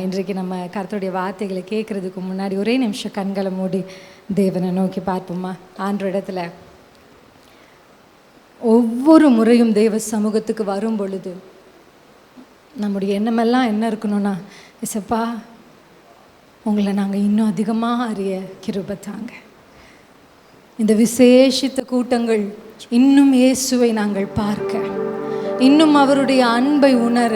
இன்றைக்கு நம்ம கர்த்தருடைய வார்த்தைகளை கேட்குறதுக்கு முன்னாடி ஒரே நிமிஷம் கண்களை மூடி தேவனை நோக்கி பார்ப்போமா. ஆண்டவர் இடத்துல ஒவ்வொரு முறையும் தேவ சமூகத்துக்கு வரும் பொழுது நம்முடைய எண்ணமெல்லாம் என்ன இருக்கணும்னா, இசப்பா உங்களை நாங்கள் இன்னும் அதிகமாக அறிய கிருபை தாங்க. இந்த விசேஷித்த கூட்டங்கள் இன்னும் இயேசுவை நாங்கள் பார்க்க, இன்னும் அவருடைய அன்பை உணர,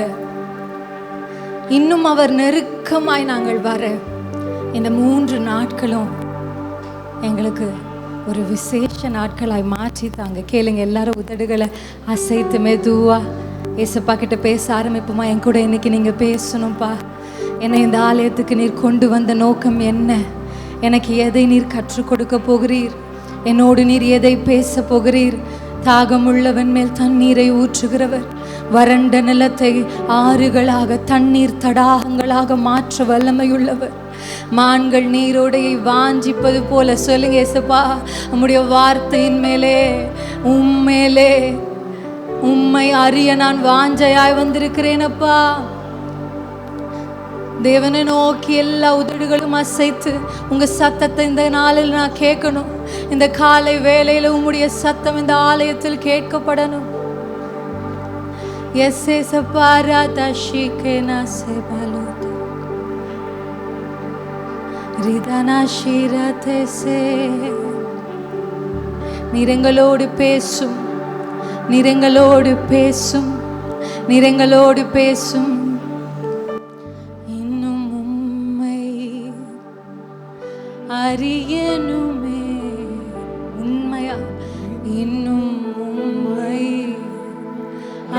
இன்னும் அவர் நெருக்கமாய் நாங்கள் வர, இந்த 3 நாட்களும் எங்களுக்கு ஒரு விசேஷ நாட்களாய் மாற்றி தாங்க. கேளுங்க, எல்லாரும் உதடுகளை அசைத்து மெதுவா ஏசப்பா கிட்ட பேச ஆரம்பிப்போமா. என் கூட இன்னைக்கு நீங்கள் பேசணும்ப்பா. என்னை இந்த ஆலயத்துக்கு நீர் கொண்டு வந்த நோக்கம் என்ன? எனக்கு எதை நீர் கற்றுக் கொடுக்க போகிறீர்? என்னோடு நீர் எதை பேச போகிறீர்? தாகமுள்ளவன் மேல் தண்ணீரை ஊற்றுகிறவர், வறண்ட நிலத்தை ஆறுகளாக தண்ணீர் தடாகங்களாக மாற்ற வல்லமையுள்ளவர். மான்கள் நீரோடையை வாஞ்சிப்பது போல சொல்லுங்க ஏசப்பா, உம்முடைய வார்த்தையின் மேலே உம்மேலே உம்மை அறிய நான் வாஞ்சையாய் வந்திருக்கிறேனப்பா. தேவனை நோக்கி எல்லா உதடுகளும் அசைத்து உங்க சத்தத்தை இந்த நாளில் நான் கேட்கணும். இந்த காலை வேளையில உம்முடைய சத்தம் இந்த ஆலயத்தில் கேட்கப்படணும். எஸ் ஏசப்பா ராதா ஷீகேனா செபாலோத் ரிதானா ஷீரதே சே. நிறங்களோடு பேசும், நிறங்களோடு பேசும், நிறங்களோடு பேசும். இன்னும் உம்மை அறியணுமே, உண்மையா இன்னும் உம்மை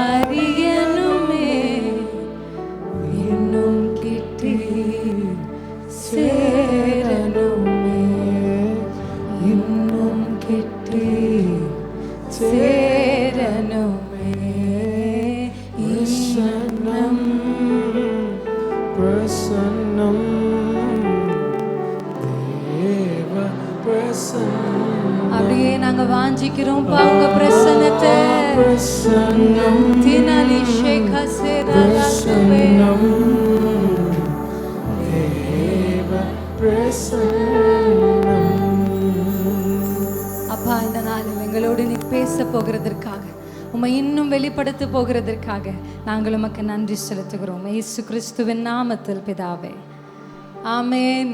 அறியணுமே, இன்னும் கிட்டே சேரணுமே, இன்னும் கிட்டே சேரணுமே. பிரசன்னம் பிரசன்னம் தேவ பிரசன்னம், அப்படியே நாங்க வாஞ்சிக்கிறோம் உங்க பிரசன்னத்தை. பிரசன்னம் தினலி ஷேக சேரலவே தேவ பிரசன்னம். அப்பா, இந்த நாளில் எங்களோடு நீ பேச போகிறதற்காக, உம்மை இன்னும் வெளிப்படுத்த போகிறதற்காக நாங்கள் உமக்கு நன்றி செலுத்துகிறோம். இயேசு கிறிஸ்துவின் நாமத்தில் பிதாவே, ஆமேன்.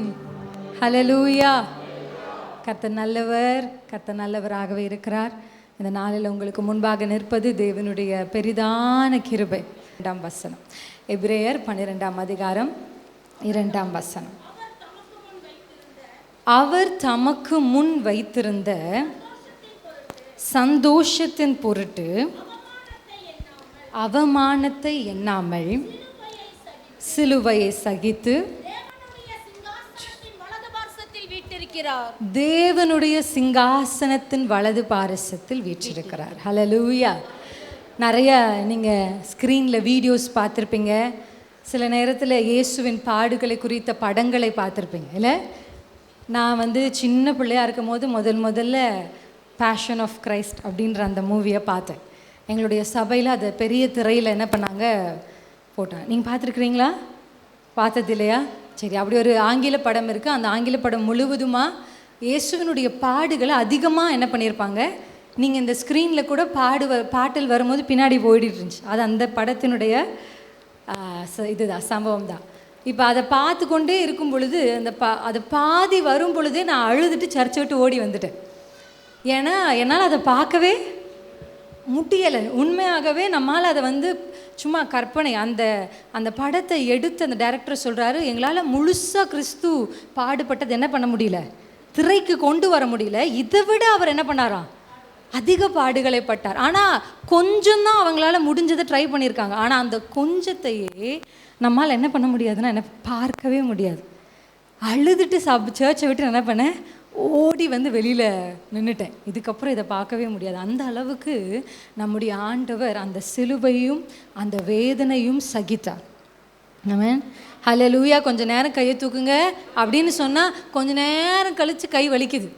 ஹல்லேலூயா. கர்த்தர் நல்லவர், கர்த்தர் நல்லவராகவே இருக்கிறார். இந்த நாளில் உங்களுக்கு முன்பாக நிற்பது தேவனுடைய பெரிதான கிருபை. 2ஆம் வசனம், எபிரேயர் 12ஆம் அதிகாரம் 2ஆம் வசனம். அவர் தமக்கு முன் வைத்திருந்த சந்தோஷத்தின் பொருட்டு அவமானத்தை எண்ணாமல் சிலுவையை சகித்து தேவனுடைய சிங்காசனத்தின் வலது பாரசத்தில் வீற்றிருக்கிறார். ஹல்லேலூயா. நிறைய நீங்கள் ஸ்க்ரீனில் வீடியோஸ் பார்த்துருப்பீங்க. சில நேரத்தில் இயேசுவின் பாடுகளை குறித்த படங்களை பார்த்துருப்பீங்க இல்லை? நான் சின்ன பிள்ளையாக இருக்கும் போது முதல்ல பேஷன் ஆஃப் கிரைஸ்ட் அப்படின்ற அந்த மூவியை பார்த்தேன். எங்களுடைய சபையில் அதை பெரிய திரையில் என்ன பண்ணாங்க, போட்டாங்க. நீங்கள் பார்த்துருக்குறீங்களா? பார்த்தது இல்லையா? சரி, அப்படி ஒரு ஆங்கில படம் இருக்குது. அந்த ஆங்கில படம் முழுவதுமாக இயேசுவினுடைய பாடுகளை அதிகமாக என்ன பண்ணியிருப்பாங்க, நீங்கள் இந்த ஸ்க்ரீனில் கூட பாட்டில் வரும்போது பின்னாடி போயிட்டு இருந்துச்சு. அது அந்த படத்தினுடைய இதுதான், சம்பவம் தான். இப்போ அதை பார்த்து கொண்டே இருக்கும் பொழுது அது பாதி வரும் பொழுதே நான் அழுதுட்டு சர்ச்சை விட்டு ஓடி வந்துட்டேன். ஏன்னா என்னால் அதை பார்க்கவே முடியலை. உண்மையாகவே நம்மால் அதை சும்மா கற்பனை. அந்த படத்தை எடுத்து அந்த டைரக்டர் சொல்கிறாரு, எங்களால் முழுசாக கிறிஸ்து பாடுபட்டது என்ன பண்ண முடியல, திரைக்கு கொண்டு வர முடியல. இதை விட அவர் என்ன பண்ணாராம், அதிக பாடுகளை பட்டார். ஆனால் கொஞ்சம் தான் அவங்களால முடிஞ்சதை ட்ரை பண்ணியிருக்காங்க. ஆனால் அந்த கொஞ்சத்தையே நம்மால் என்ன பண்ண முடியாதுன்னா என்ன பார்க்கவே முடியாது. அழுதுட்டு சர்ச்சை விட்டு என்ன பண்ணேன், ஓடி வெளியில் நின்றுட்டேன். இதுக்கப்புறம் இதை பார்க்கவே முடியாது. அந்த அளவுக்கு நம்முடைய ஆண்டவர் அந்த சிலுவையும் அந்த வேதனையும் சகித்தார். ஆமென். ஹல்லேலூயா. கொஞ்சம் நேரம் கையை தூக்குங்க அப்படின்னு சொன்னால் கொஞ்சம் நேரம் கழித்து கை வலிக்குது.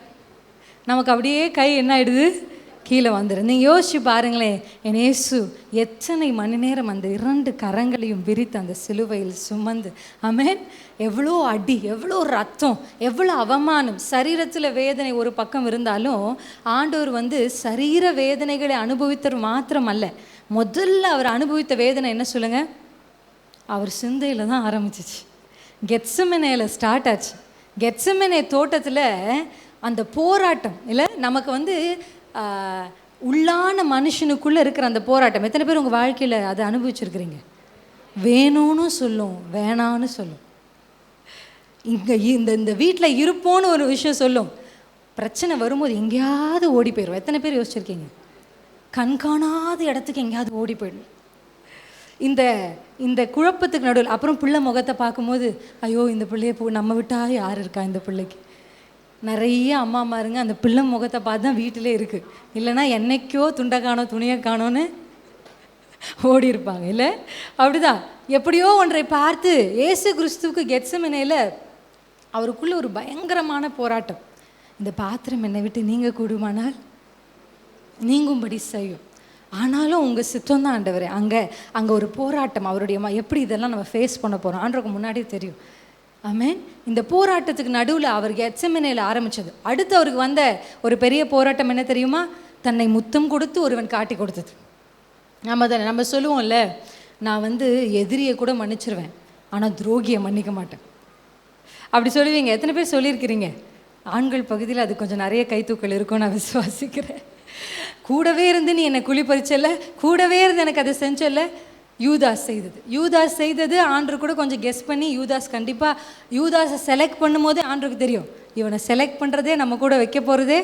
நமக்கு அப்படியே கை என்ன ஆகிடுது, கீழே வந்துடும். நீங்கள் யோசிச்சு பாருங்களேன், என் இயேசு எத்தனை மணி நேரம் அந்த 2 கரங்களையும் விரித்து அந்த சிலுவையில் சுமந்து, ஆமென். எவ்வளோ அடி, எவ்வளோ ரத்தம், எவ்வளோ அவமானம், சரீரத்தில் வேதனை ஒரு பக்கம் இருந்தாலும் ஆண்டவர் சரீர வேதனைகளை அனுபவித்தவர் மாத்திரம் அல்ல, முதல்ல அவர் அனுபவித்த வேதனை என்ன சொல்லுங்க? அவர் சிந்தையில் தான் ஆரம்பிச்சிச்சு. கெத்செமனேல ஸ்டார்ட் ஆச்சு. கெத்செமனே தோட்டத்தில் அந்த போராட்டம் இல்லை, நமக்கு உள்ளான மனுஷனுக்குள்ளே இருக்கிற அந்த போராட்டம் எத்தனை பேர் உங்கள் வாழ்க்கையில் அதை அனுபவிச்சிருக்கிறீங்க? வேணும்னு சொல்லும், வேணான்னு சொல்லும். இங்கே இந்த வீட்டில் இருப்போன்னு ஒரு விஷயம் சொல்லும், பிரச்சனை வரும்போது எங்கேயாவது ஓடி போயிடும். எத்தனை பேர் யோசிச்சிருக்கீங்க? கண்காணாத இடத்துக்கு எங்கேயாவது ஓடி போயிடும். இந்த குழப்பத்துக்கு நடுவில் அப்புறம் பிள்ளை முகத்தை பார்க்கும்போது, ஐயோ இந்த பிள்ளைய நம்ம விட்டா யார் இருக்கா இந்த பிள்ளைக்கு? நிறைய அம்மாமாருங்க அந்த பிள்ளை முகத்தை பார்த்து தான் வீட்டிலே இருக்குது, இல்லைன்னா என்னைக்கோ துண்டை காணோம் துணியை காணோன்னு ஓடி இருப்பாங்க இல்லை? அப்படிதான் எப்படியோ ஒன்றை பார்த்து இயேசு கிறிஸ்துவுக்கு கெத்செமனேல அவருக்குள்ள ஒரு பயங்கரமான போராட்டம். இந்த பாத்திரம் என்னை விட்டு நீங்க கூடுமானால் நீங்கும்படி செய்யும், ஆனாலும் உங்கள் சித்தம் தான் ஆண்டவரே. அங்கே ஒரு போராட்டம். அவருடைய எப்படி இதெல்லாம் நம்ம ஃபேஸ் பண்ண போகிறோம் ஆண்டவருக்கு முன்னாடியே தெரியும். ஆமென். இந்த போராட்டத்துக்கு நடுவில் அவர் கெத்செமனேல ஆரம்பித்தது. அடுத்து அவருக்கு வந்த ஒரு பெரிய போராட்டம் என்ன தெரியுமா? தன்னை முத்தம் கொடுத்து ஒருவன் காட்டி கொடுத்தது. நம்ம சொல்லுவோம்ல, நான் எதிரியை கூட மன்னிச்சிருவேன், ஆனால் துரோகியை மன்னிக்க மாட்டேன். அப்படி சொல்லுவீங்க. எத்தனை பேர் சொல்லியிருக்கிறீங்க? ஆண்கள் பகுதியில் அது கொஞ்சம் நிறைய கைத்தூக்கல் இருக்கும், நான் விசுவாசிக்கிறேன். கூடவே இருந்து நீ என்னை குளிப்பறிச்சல, கூடவே இருந்து எனக்கு அதை செஞ்சல. யூதாஸ் செய்தது ஆண்டவர் கூட கொஞ்சம் கெஸ் பண்ணி, கண்டிப்பாக யூதாஸை செலக்ட் பண்ணும்போது ஆண்டவருக்கு தெரியும், இவனை செலக்ட் பண்ணுறதே நம்ம கூட வைக்க போகிறதே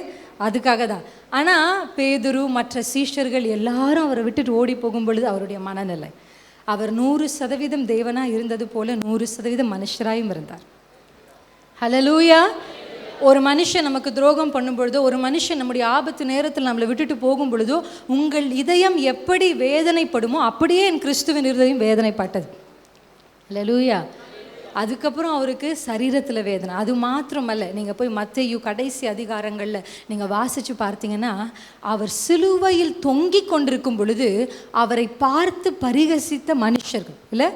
அதுக்காக தான். ஆனால் பேதுரு மற்ற சீஷர்கள் எல்லாரும் அவரை விட்டுட்டு ஓடி போகும் பொழுது அவருடைய மனநிலை, அவர் 100% தேவனாக இருந்தது போல 100% மனுஷராயும் இருந்தார். ஹல்லேலூயா. ஒரு மனுஷன் நமக்கு துரோகம் பண்ணும் பொழுதோ, ஒரு மனுஷன் நம்முடைய ஆபத்து நேரத்தில் நம்மளை விட்டுட்டு போகும் பொழுதோ, உங்கள் இதயம் எப்படி வேதனைப்படுமோ அப்படியே என் கிறிஸ்துவின் இருதயம் வேதனைப்பட்டது. ஹல்லேலூயா. அதுக்கப்புறம் அவருக்கு சரீரத்தில் வேதனை. அது மாத்திரமல்ல, நீங்கள் போய் மத்தேயு கடைசி அதிகாரங்களில் நீங்கள் வாசித்து பார்த்தீங்கன்னா, அவர் சிலுவையில் தொங்கி கொண்டிருக்கும் பொழுது அவரை பார்த்து பரிகசித்த மனுஷர்கள் இல்லை,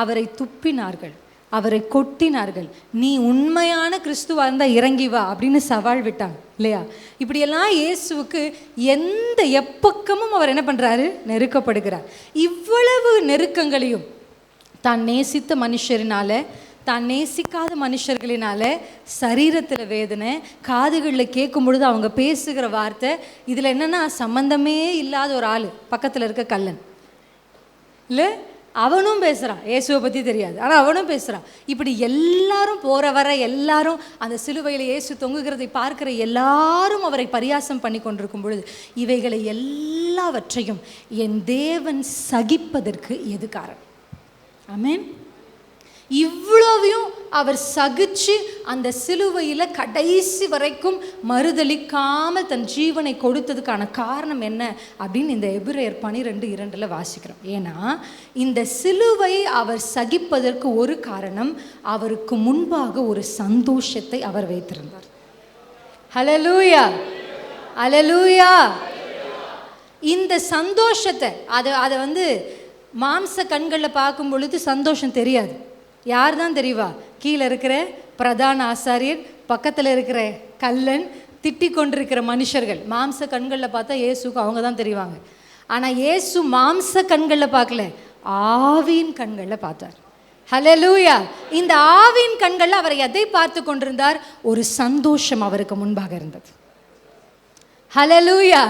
அவரை துப்பினார்கள், அவரை கொட்டினார்கள். நீ உண்மையான கிறிஸ்துவா இருந்தால் இறங்கி வா அப்படின்னு சவால் விட்டாங்க இல்லையா? இப்படியெல்லாம் இயேசுவுக்கு எப்பக்கமும் அவர் என்ன பண்ணுறாரு? நெருக்கப்படுகிறார். இவ்வளவு நெருக்கங்களையும் தான் நேசித்த மனுஷரினால, தான் நேசிக்காத மனுஷர்களினால சரீரத்தில் வேதனை, காதுகளில் கேட்கும் பொழுது அவங்க பேசுகிற வார்த்தை, இதில் என்னென்னா சம்பந்தமே இல்லாத ஒரு ஆள் பக்கத்தில் இருக்க கள்ளன் இல்லை, அவனும் பேசுகிறான், இயேசுவை பற்றி தெரியாது ஆனால் அவனும் பேசுகிறான். இப்படி எல்லாரும் போகிற வர எல்லாரும் அந்த சிலுவையில் இயேசு தொங்குகிறதை பார்க்குற எல்லாரும் அவரை பரியாசம் பண்ணி கொண்டிருக்கும் பொழுது, இவைகளை எல்லாவற்றையும் என் தேவன் சகிப்பதற்கு எது காரணம்? ஆமென். இவ்வளவையும் அவர் சகிச்சு அந்த சிலுவையில் கடைசி வரைக்கும் மறுதளிக்காமல் தன் ஜீவனை கொடுத்ததுக்கான காரணம் என்ன அப்படின்னு இந்த எபிரேயர் 12:2 வாசிக்கிறோம். ஏன்னா இந்த சிலுவை அவர் சகிப்பதற்கு ஒரு காரணம், அவருக்கு முன்பாக ஒரு சந்தோஷத்தை அவர் வைத்திருந்தார். ஹல்லேலூயா, ஹல்லேலூயா. இந்த சந்தோஷத்தை அதை மாம்ச கண்களில் பார்க்கும் பொழுது சந்தோஷம் தெரியாது. யார் தான் தெரியுவா? கீழே இருக்கிற பிரதான ஆசாரியர், பக்கத்தில் இருக்கிற கல்லன், திட்டிக் கொண்டிருக்கிற மனுஷர்கள். மாம்ச கண்களில் பார்த்தா இயேசுக்கு அவங்க தான் தெரிவாங்க. ஆனால் இயேசு மாம்ச கண்களில் பார்க்கல, ஆவியின் கண்களில் பார்த்தார். ஹல்லேலூயா. இந்த ஆவியின் கண்களில் அவரை எதை பார்த்து கொண்டிருந்தார்? ஒரு சந்தோஷம் அவருக்கு முன்பாக இருந்தது. ஹல்லேலூயா.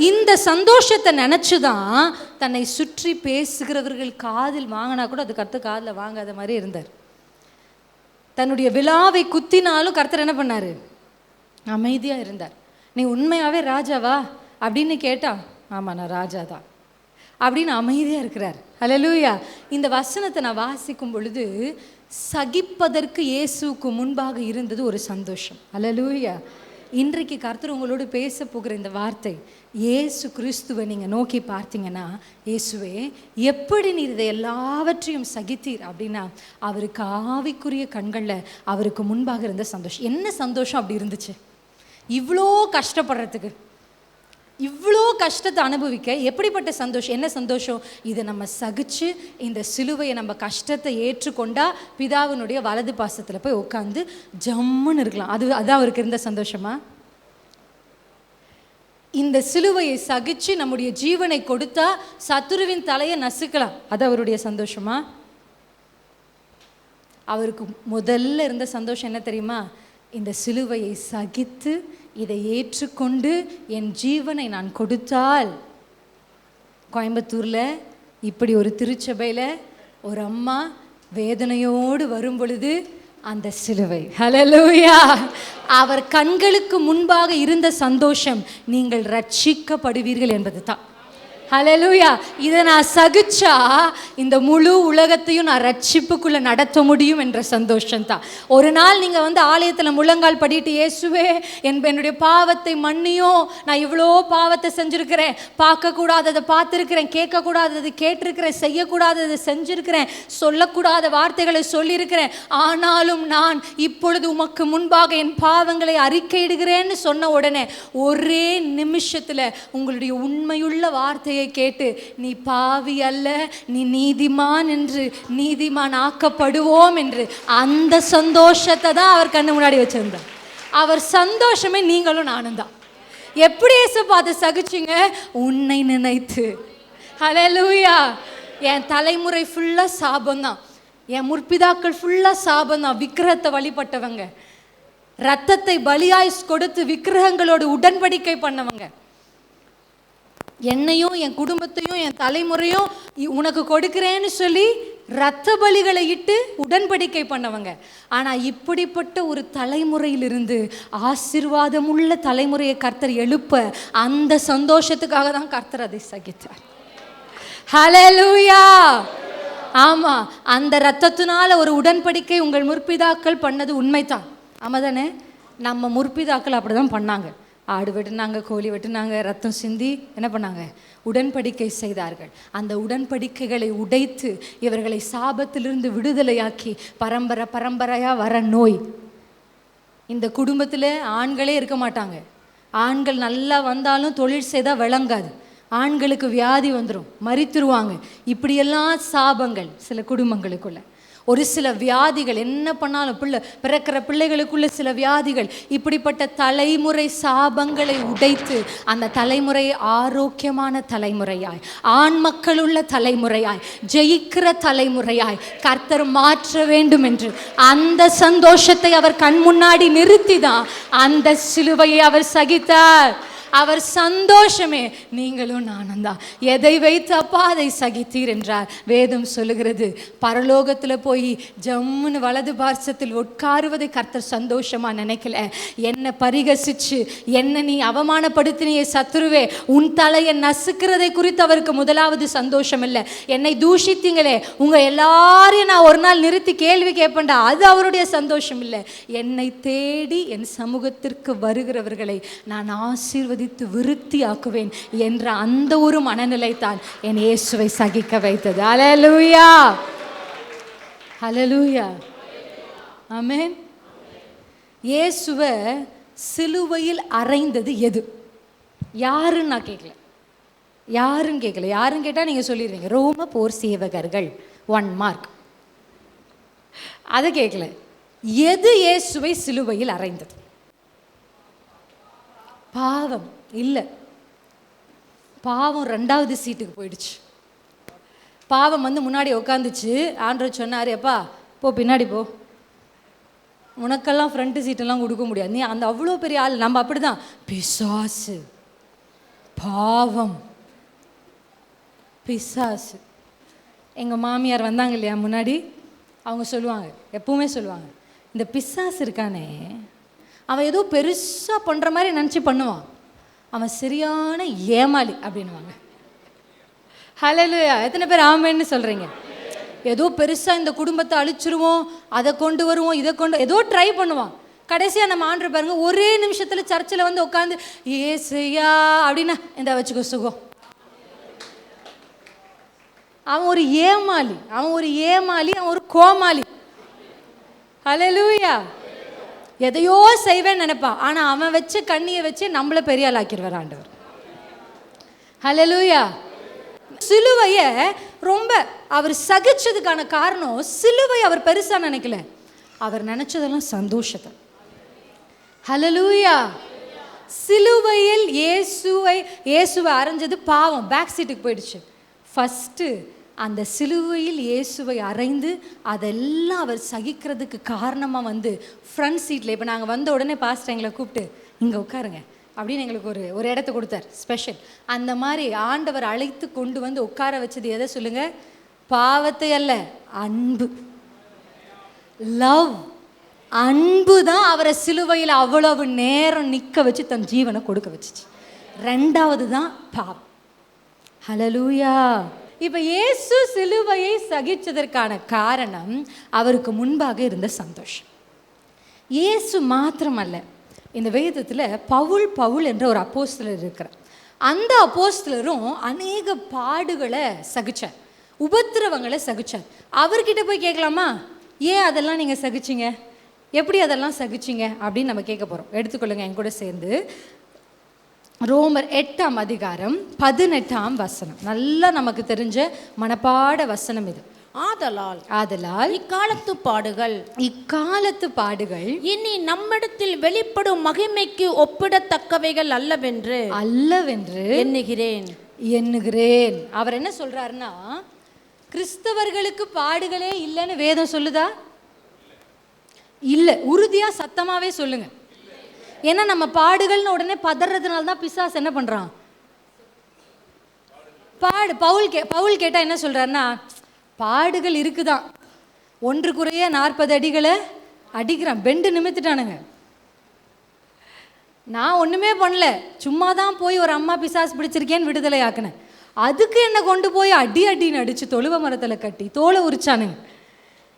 இந்த சந்தோஷத்தை நினச்சிதான் தன்னை சுற்றி பேசுகிறவர்கள் காதில் வாங்கினா கூட அது கர்த்தர் காதில் வாங்காத மாதிரி இருந்தார். தன்னுடைய விழாவை குத்தினாலும் கர்த்தர் என்ன பண்ணார்? அமைதியாக இருந்தார். நீ உண்மையாகவே ராஜாவா அப்படின்னு கேட்டா, ஆமாம் நான் ராஜா தான் அப்படின்னு அமைதியாக இருக்கிறார். ஹல்லேலூயா. இந்த வசனத்தை நான் வாசிக்கும் பொழுது சகிப்பதற்கு இயேசுவுக்கு முன்பாக இருந்தது ஒரு சந்தோஷம். ஹல்லேலூயா. இன்றைக்கு கர்த்தர் உங்களோடு பேச போகிற இந்த வார்த்தை, இயேசு கிறிஸ்துவை நீங்கள் நோக்கி பார்த்தீங்கன்னா, இயேசுவே எப்படி நீர் இதை எல்லாவற்றையும் சகித்தீர் அப்படின்னா, அவருக்கு ஆவிக்குரிய கண்களில் அவருக்கு முன்பாக இருந்த சந்தோஷம். என்ன சந்தோஷம் அப்படி இருந்துச்சு? இவ்வளோ கஷ்டப்படுறதுக்கு, இவ்வளோ கஷ்டத்தை அனுபவிக்க எப்படிப்பட்ட சந்தோஷம், என்ன சந்தோஷம்? இதை நம்ம சகிச்சு இந்த சிலுவையை நம்ம கஷ்டத்தை ஏற்றுக்கொண்டா பிதாவினுடைய வலது பாசத்தில் போய் உட்காந்து ஜம்முன்னு இருக்கலாம். அதான் அவருக்கு இருந்த சந்தோஷமா? இந்த சிலுவையை சகிச்சு நம்முடைய ஜீவனை கொடுத்தா சத்துருவின் தலையை நசுக்கலாம். அது அவருடைய சந்தோஷமா? அவருக்கு முதல்ல இருந்த சந்தோஷம் என்ன தெரியுமா? இந்த சிலுவையை சகித்து இதை ஏற்றுக்கொண்டு என் ஜீவனை நான் கொடுத்தால், கோயம்புத்தூரில் இப்படி ஒரு திருச்சபையில் ஒரு அம்மா வேதனையோடு வரும் பொழுது அந்த சிலுவை, ஹல்லேலூயா, அவர் கண்களுக்கு முன்பாக இருந்த சந்தோஷம் நீங்கள் ரட்சிக்கப்படுவீர்கள் என்பது தான். ஹல்லேலூயா. இதை நான் சகிச்சா இந்த முழு உலகத்தையும் நான் ரட்சிப்புக்குள்ளே நடத்த முடியும் என்ற சந்தோஷம்தான். ஒரு நாள் நீங்கள் ஆலயத்தில் முழங்கால் படிட்டு, இயேசுவே என்னுடைய பாவத்தை மன்னியும், நான் இவ்வளோ பாவத்தை செஞ்சுருக்கிறேன், பார்க்கக்கூடாததை பார்த்துருக்கிறேன், கேட்கக்கூடாதது கேட்டிருக்கிறேன், செய்யக்கூடாததை செஞ்சுருக்கிறேன், சொல்லக்கூடாத வார்த்தைகளை சொல்லியிருக்கிறேன், ஆனாலும் நான் இப்பொழுது உமக்கு முன்பாக என் பாவங்களை அறிக்கையிடுகிறேன்னு சொன்ன உடனே ஒரே நிமிஷத்தில் உங்களுடைய உண்மையுள்ள வார்த்தையை கேட்டு, நீ பாவி அல்ல, நீ நீதிமான் என்று, நீதிமான் ஆக்கப்படுவோம் என்று, அந்த சந்தோஷத்தை தான் அவர் கண்ணு முன்னாடி வச்சிருந்தார். அவர் சந்தோஷமே நீங்களும் நானும் தான். எப்படி ஏசப்பா அதை சகிச்சிங்க? உன்னை நினைத்து. ஹல்லேலூயா. என் தலைமுறை ஃபுல்லா சாபம் தான், என் முற்பிதாக்கள் ஃபுல்லா சாபம் தான். விக்கிரகத்தை வழிபட்டவங்க, ரத்தத்தை பலியாய் கொடுத்து விக்கிரகங்களோடு உடன்படிக்கை பண்ணவங்க, என்னையும் என் குடும்பத்தையும் என் தலைமுறையும் உனக்கு கொடுக்கிறேன்னு சொல்லி இரத்த பலிகளை இட்டு உடன்படிக்கை பண்ணவங்க. ஆனால் இப்படிப்பட்ட ஒரு தலைமுறையிலிருந்து ஆசீர்வாதமுள்ள தலைமுறையை கர்த்தர் எழுப்ப, அந்த சந்தோஷத்துக்காக தான் கர்த்தர் அதை சகித்தார். ஹல்லேலூயா. ஆமா, அந்த இரத்தத்தினால ஒரு உடன்படிக்கை உங்கள் முற்பிதாக்கள் பண்ணது உண்மைதான். ஆமாம் தானே? நம்ம முற்பிதாக்கள் அப்படிதான் பண்ணாங்க. ஆடு வெட்டினாங்க, கோழி வெட்டினாங்க, ரத்தம் சிந்தி என்ன பண்ணாங்க? உடன்படிக்கை செய்தார்கள். அந்த உடன்படிக்கைகளை உடைத்து இவர்களை சாபத்திலிருந்து விடுதலையாக்கி பரம்பரையாக வர நோய். இந்த குடும்பத்தில் ஆண்களே இருக்க மாட்டாங்க. ஆண்கள் நல்லா வந்தாலும் தொழில் செய்தால் விளங்காது, ஆண்களுக்கு வியாதி வந்துடும், மரித்துருவாங்க. இப்படியெல்லாம் சாபங்கள் சில குடும்பங்களுக்குள்ள. ஒரு சில வியாதிகள், என்ன பண்ணாலும் பிறக்கிற பிள்ளைகளுக்குள்ள சில வியாதிகள். இப்படிப்பட்ட தலைமுறை சாபங்களை உடைத்து அந்த தலைமுறையை ஆரோக்கியமான தலைமுறையாய், ஆண் மக்களுள்ள தலைமுறையாய், ஜெயிக்கிற தலைமுறையாய் கர்த்தர் மாற்ற வேண்டும் என்று அந்த சந்தோஷத்தை அவர் கண் முன்னாடி நிறுத்தி தான் அந்த சிலுவையை அவர் சகித்தார். அவர் சந்தோஷமே நீங்களும் நானும் தான். எதை வைத்து அப்பா அதை சகித்தீர் என்றார். வேதம் சொல்லுகிறது, பரலோகத்தில் போய் ஜம்முன்னு வலது பார்சத்தில் உட்காருவதை கர்த்தர் சந்தோஷமாக நினைக்கல. என்னை பரிகசிச்சு என்னை நீ அவமானப்படுத்தினியே சத்துருவே, உன் தலையை நசுக்கிறதை குறித்து அவருக்கு முதலாவது சந்தோஷம் இல்லை. என்னை தூஷித்தீங்களே, உங்கள் எல்லாரையும் நான் ஒரு நாள் நிறுத்தி கேள்வி கேட்பேன்டா, அது அவருடைய சந்தோஷம் இல்லை. என்னை தேடி என் சமூகத்திற்கு வருகிறவர்களை நான் ஆசீர்வதி விருத்தி ஆக்குவேன் என்ற அந்த ஒரு மனநிலை தான் என் இயேசுவை சகிக்க வைத்தது. ஹல்லேலூயா, ஹல்லேலூயா, ஆமென். இயேசுவை சிலுவையில் அறைந்தது எது? யாருன்னு நான் கேட்கல, யாருன்னு கேட்கல. யாருன்னு கேட்டால் நீங்கள் சொல்லிடுவீங்க, ரோம போர் சேவகர்கள் 1 மார்க். அதை கேட்கல. எது இயேசுவை சிலுவையில் அறைந்தது? பாவம் இல்லை. பாவம் 2வது சீட்டுக்கு போயிடுச்சு. பாவம் முன்னாடி உட்காந்துச்சு. ஆண்டவர் சொன்னார், எப்பா போ பின்னாடி போ, உனக்கெல்லாம் ஃப்ரண்ட் சீட்டெல்லாம் கொடுக்க முடியாது, நீ அந்த அவ்வளோ பெரிய ஆள். நம்ம அப்படி தான், பிசாசு, பாவம், பிசாசு. எங்கள் மாமியார் வந்தாங்க இல்லையா முன்னாடி, அவங்க சொல்லுவாங்க, எப்பவுமே சொல்லுவாங்க, இந்த பிசாசு இருக்கானே அவன் ஏதோ பெருசாக பண்ணுற மாதிரி நினச்சி பண்ணுவான், அவன் சரியான ஏமாளி அப்படின்வாங்க. ஹல்லேலூயா. எத்தனை பேர் ஆமென்னு சொல்கிறீங்க? ஏதோ பெருசாக இந்த குடும்பத்தை அழிச்சிருவோம், அதை கொண்டு வருவோம், இதை கொண்டு ஏதோ ட்ரை பண்ணுவான். கடைசியாக நம்ம ஆண்டவர் பாருங்க, ஒரே நிமிஷத்தில் சர்ச்சில் வந்து உட்காந்து ஏசையா அப்படின்னா இந்த வச்சுக்கோ சுகம். அவன் ஒரு ஏமாளி, அவன் ஒரு ஏமாளி, அவன் ஒரு கோமாளி. ஹல்லேலூயா. எதையோ செய்வேன்னு நினைப்பான், ஆனால் அவன் வச்சு கண்ணியை வச்சு நம்மளை பெரிய ஆள் ஆக்கிடுவார் ஆண்டவர். ஹல்லேலூயா. சிலுவையை ரொம்ப அவர் சகிச்சதுக்கான காரணம், சிலுவை அவர் பெருசா நினைக்கல, அவர் நினைச்சதெல்லாம் சந்தோஷத்தை. ஹல்லேலூயா. சிலுவையில் இயேசுவை அறைஞ்சது பாவம், பேக் சீட்டுக்கு போயிடுச்சு. ஃபஸ்ட்டு அந்த சிலுவையில் இயேசுவை அறைந்து அதெல்லாம் அவர் சகிக்கிறதுக்கு காரணமாக வந்து ஃப்ரண்ட் சீட்டில், இப்போ நாங்கள் வந்த உடனே பாஸ்டர் எங்களை கூப்பிட்டு இங்கே உட்காருங்க அப்படின்னு எங்களுக்கு ஒரு இடத்த கொடுத்தார் ஸ்பெஷல். அந்த மாதிரி ஆண்டவர் அழைத்து கொண்டு வந்து உட்கார வச்சது எதை சொல்லுங்க? பாவத்தை அல்ல, அன்பு, லவ். அன்பு தான் அவரை சிலுவையில் அவ்வளவு நேரம் நிற்க வச்சு தன் ஜீவனை கொடுக்க வச்சுச்சு. ரெண்டாவது தான் பாவம். ஹல்லேலூயா. இப்போ இயேசு சிலுவையை சகிச்சதற்கான காரணம் அவருக்கு முன்பாக இருந்த சந்தோஷம். இயேசு மாத்திரமல்ல, இந்த வேதத்தில் பவுல் என்ற ஒரு அப்போஸ்தலர் இருக்கிறார். அந்த அப்போஸ்தலரும் அநேக பாடுகளை சகிச்சார், உபத்திரவங்களை சகிச்சார். அவர்கிட்ட போய் கேட்கலாமா, ஏன் அதெல்லாம் நீங்கள் சகிச்சிங்க, எப்படி அதெல்லாம் சகிச்சிங்க அப்படின்னு நம்ம கேட்க போகிறோம். எடுத்துக்கொள்ளுங்க என் கூட சேர்ந்து. ரோமர் 8ஆம் அதிகாரம் 18ஆம் வசனம். நல்லா நமக்கு தெரிஞ்ச மனப்பாட வசனம் இது. ஆதலால் இக்காலத்து பாடுகள் இனி நம்மிடத்தில் வெளிப்படும் மகிமைக்கு ஒப்பிடத்தக்கவைகள் அல்லவென்று எண்ணுகிறேன். அவர் என்ன சொல்றாருன்னா, கிறிஸ்தவர்களுக்கு பாடுகளே இல்லைன்னு வேதம் சொல்லுதா? இல்லை. உறுதியா சத்தமாவே சொல்லுங்க. ஏன்னா நம்ம பாடுகள்னு உடனே பதறதுனால தான் பிசாசு என்ன பண்றான்? பவுல் கேட்டா என்ன சொல்றாருன்னா, பாடுகள் இருக்குதான், 1 குறைய 40 அடிகளை அடிக்கிறான், பெண்டு நிமித்துட்டானுங்க. நான் ஒண்ணுமே பண்ணல, சும்மா தான் போய் ஒரு அம்மா பிசாசு பிடிச்சிருக்கேன்னு விடுதலை ஆக்குனேன். அதுக்கு என்ன கொண்டு போய் அடின்னு அடிச்சு தொழுவ மரத்துல கட்டி தோலை உரிச்சானுங்க.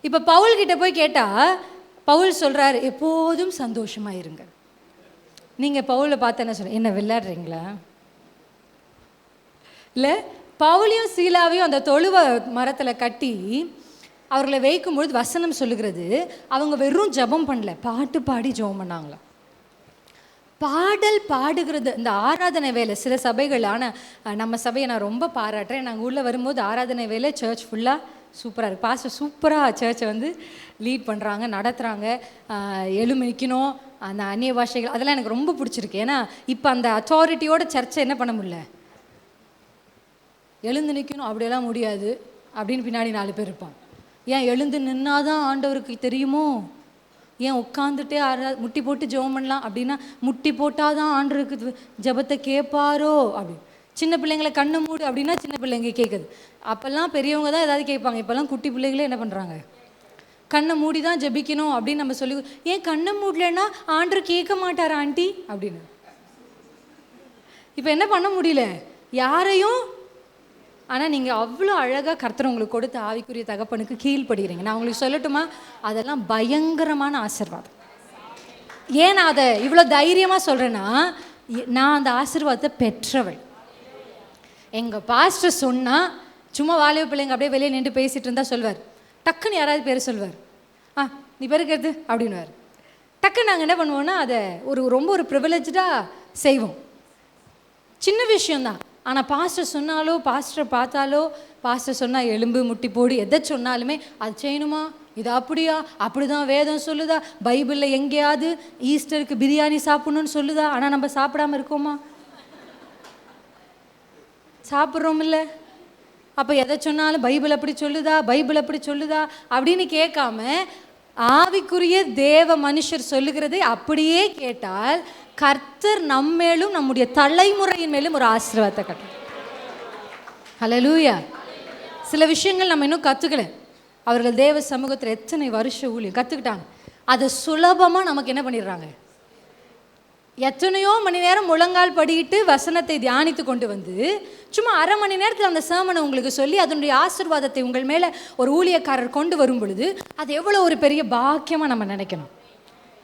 இப்ப பவுல் கிட்ட போய் கேட்டா பவுல் சொல்றாரு, எப்போதும் சந்தோஷமா இருங்க. நீங்க பவுலை பார்த்து என்ன சொல்ற, என்ன விளையாடுறீங்களா? இல்லை, பவுலையும் சீலாவையும் அந்த தொழுவ மரத்தில் கட்டி அவர்களை வைக்கும்பொழுது வசனம் சொல்லுகிறது, அவங்க வெறும் ஜெபம் பண்ணல, பாட்டு பாடி ஜெபம் பண்ணாங்களாம். பாடல் பாடுகிறது இந்த ஆராதனை வேலை சில சபைகள். ஆனால் நம்ம சபையை நான் ரொம்ப பாராட்டுறேன். நாங்கள் உள்ளே வரும்போது ஆராதனை வேலை சர்ச் ஃபுல்லாக சூப்பராக இருக்குது. பாஸ்டர் சூப்பராக சர்ச்சை வந்து லீட் பண்ணுறாங்க, நடத்துகிறாங்க. எழுமி நிற்கணும், அந்த அந்நிய பாஷைகள், அதெல்லாம் எனக்கு ரொம்ப பிடிச்சிருக்கு. ஏன்னா இப்போ அந்த அத்தாரிட்டியோட சர்ச்சை என்ன பண்ண முடியல, எழுந்து நிற்கணும் அப்படியெல்லாம் முடியாது அப்படின்னு பின்னாடி 4 பேர் இருப்பான். ஏன் எழுந்து நின்னாதான் ஆண்டவருக்கு தெரியுமோ, ஏன் உட்காந்துட்டே முட்டி போட்டு ஜெபம் பண்ணலாம் அப்படின்னா, முட்டி போட்டால் தான் ஆண்டவருக்கு ஜெபத்தை கேட்பாரோ அப்படி. சின்ன பிள்ளைங்களை கண்ணு மூடு அப்படின்னா சின்ன பிள்ளைங்க கேட்குது. அப்போல்லாம் பெரியவங்க தான் ஏதாவது கேட்பாங்க. இப்போல்லாம் குட்டி பிள்ளைங்களே என்ன பண்ணுறாங்க, கண்ணை மூடி தான் ஜெபிக்கணும் அப்படின்னு நம்ம சொல்லி, ஏன் கண்ணை மூடலைன்னா ஆண்டவர் கேட்க மாட்டார் ஆண்டி அப்படின்னு. இப்போ என்ன பண்ண முடியல யாரையும். ஆனால் நீங்கள் அவ்வளோ அழகாக கர்த்தர் உங்களுக்கு கொடுத்த ஆவிக்குரிய தகப்பனுக்கு கீழ்ப்படுகிறீங்க. நான் உங்களுக்கு சொல்லட்டுமா, அதெல்லாம் பயங்கரமான ஆசீர்வாதம். ஏன் நான் அதை இவ்வளோ தைரியமாக சொல்கிறேன்னா, நான் அந்த ஆசீர்வாதத்தை பெற்றவள். எங்கள் பாஸ்டர் சொன்னால் சும்மா வாலிப பிள்ளைங்க அப்படியே வெளியே நின்று பேசிகிட்டு இருந்தால் சொல்வார், டக்குன்னு யாராவது பேர் சொல்வார், நீ பெருக்கிறது அப்படின்வார். டக்குன்னு நாங்கள் என்ன பண்ணுவோன்னா அதை ரொம்ப ஒரு ப்ரிவிலேஜாக செய்வோம். சின்ன விஷயந்தான். ஆனால் பாஸ்டர் சொன்னாலோ, பாஸ்டரை பார்த்தாலோ, பாஸ்டர் சொன்னால் எலும்பு முட்டி போடு எதை சொன்னாலுமே அது செய்யணுமா, இது அப்படியா, அப்படி தான் வேதம் சொல்லுதா, பைபிளில் எங்கேயாவது ஈஸ்டருக்கு பிரியாணி சாப்பிடணும்னு சொல்லுதா. ஆனால் நம்ம சாப்பிடாமல் இருக்கோமா? சாப்பிட்றோம் இல்லை. அப்போ எதை சொன்னாலும் பைபிள் அப்படி சொல்லுதா, பைபிள் அப்படி சொல்லுதா அப்படின்னு கேட்காம ஆவிக்குரிய தேவ மனுஷர் சொல்லுகிறதை அப்படியே கேட்டால் கர்த்தர் நம்மேலும் நம்முடைய தலைமுறையின் மேலும் ஒரு ஆசீர்வாதத்தை கட்டும். ஹல்லேலூயா. சில விஷயங்கள் நம்ம இன்னும் கற்றுக்கல. அவர்கள் தேவ சமூகத்தில் எத்தனை வருஷ ஊழியம் கற்றுக்கிட்டாங்க. அதை சுலபமாக நமக்கு என்ன பண்ணிடுறாங்க, எத்தனையோ மணி நேரம் முழங்கால் படிக்கிட்டு வசனத்தை தியானித்து கொண்டு வந்து சும்மா அரை மணி நேரத்தில் அந்த சேமனை உங்களுக்கு சொல்லி அதனுடைய ஆசீர்வாதத்தை உங்கள் மேலே ஒரு ஊழியக்காரர் கொண்டு வரும் பொழுது அது எவ்வளோ ஒரு பெரிய பாக்கியமாக நம்ம நினைக்கணும்.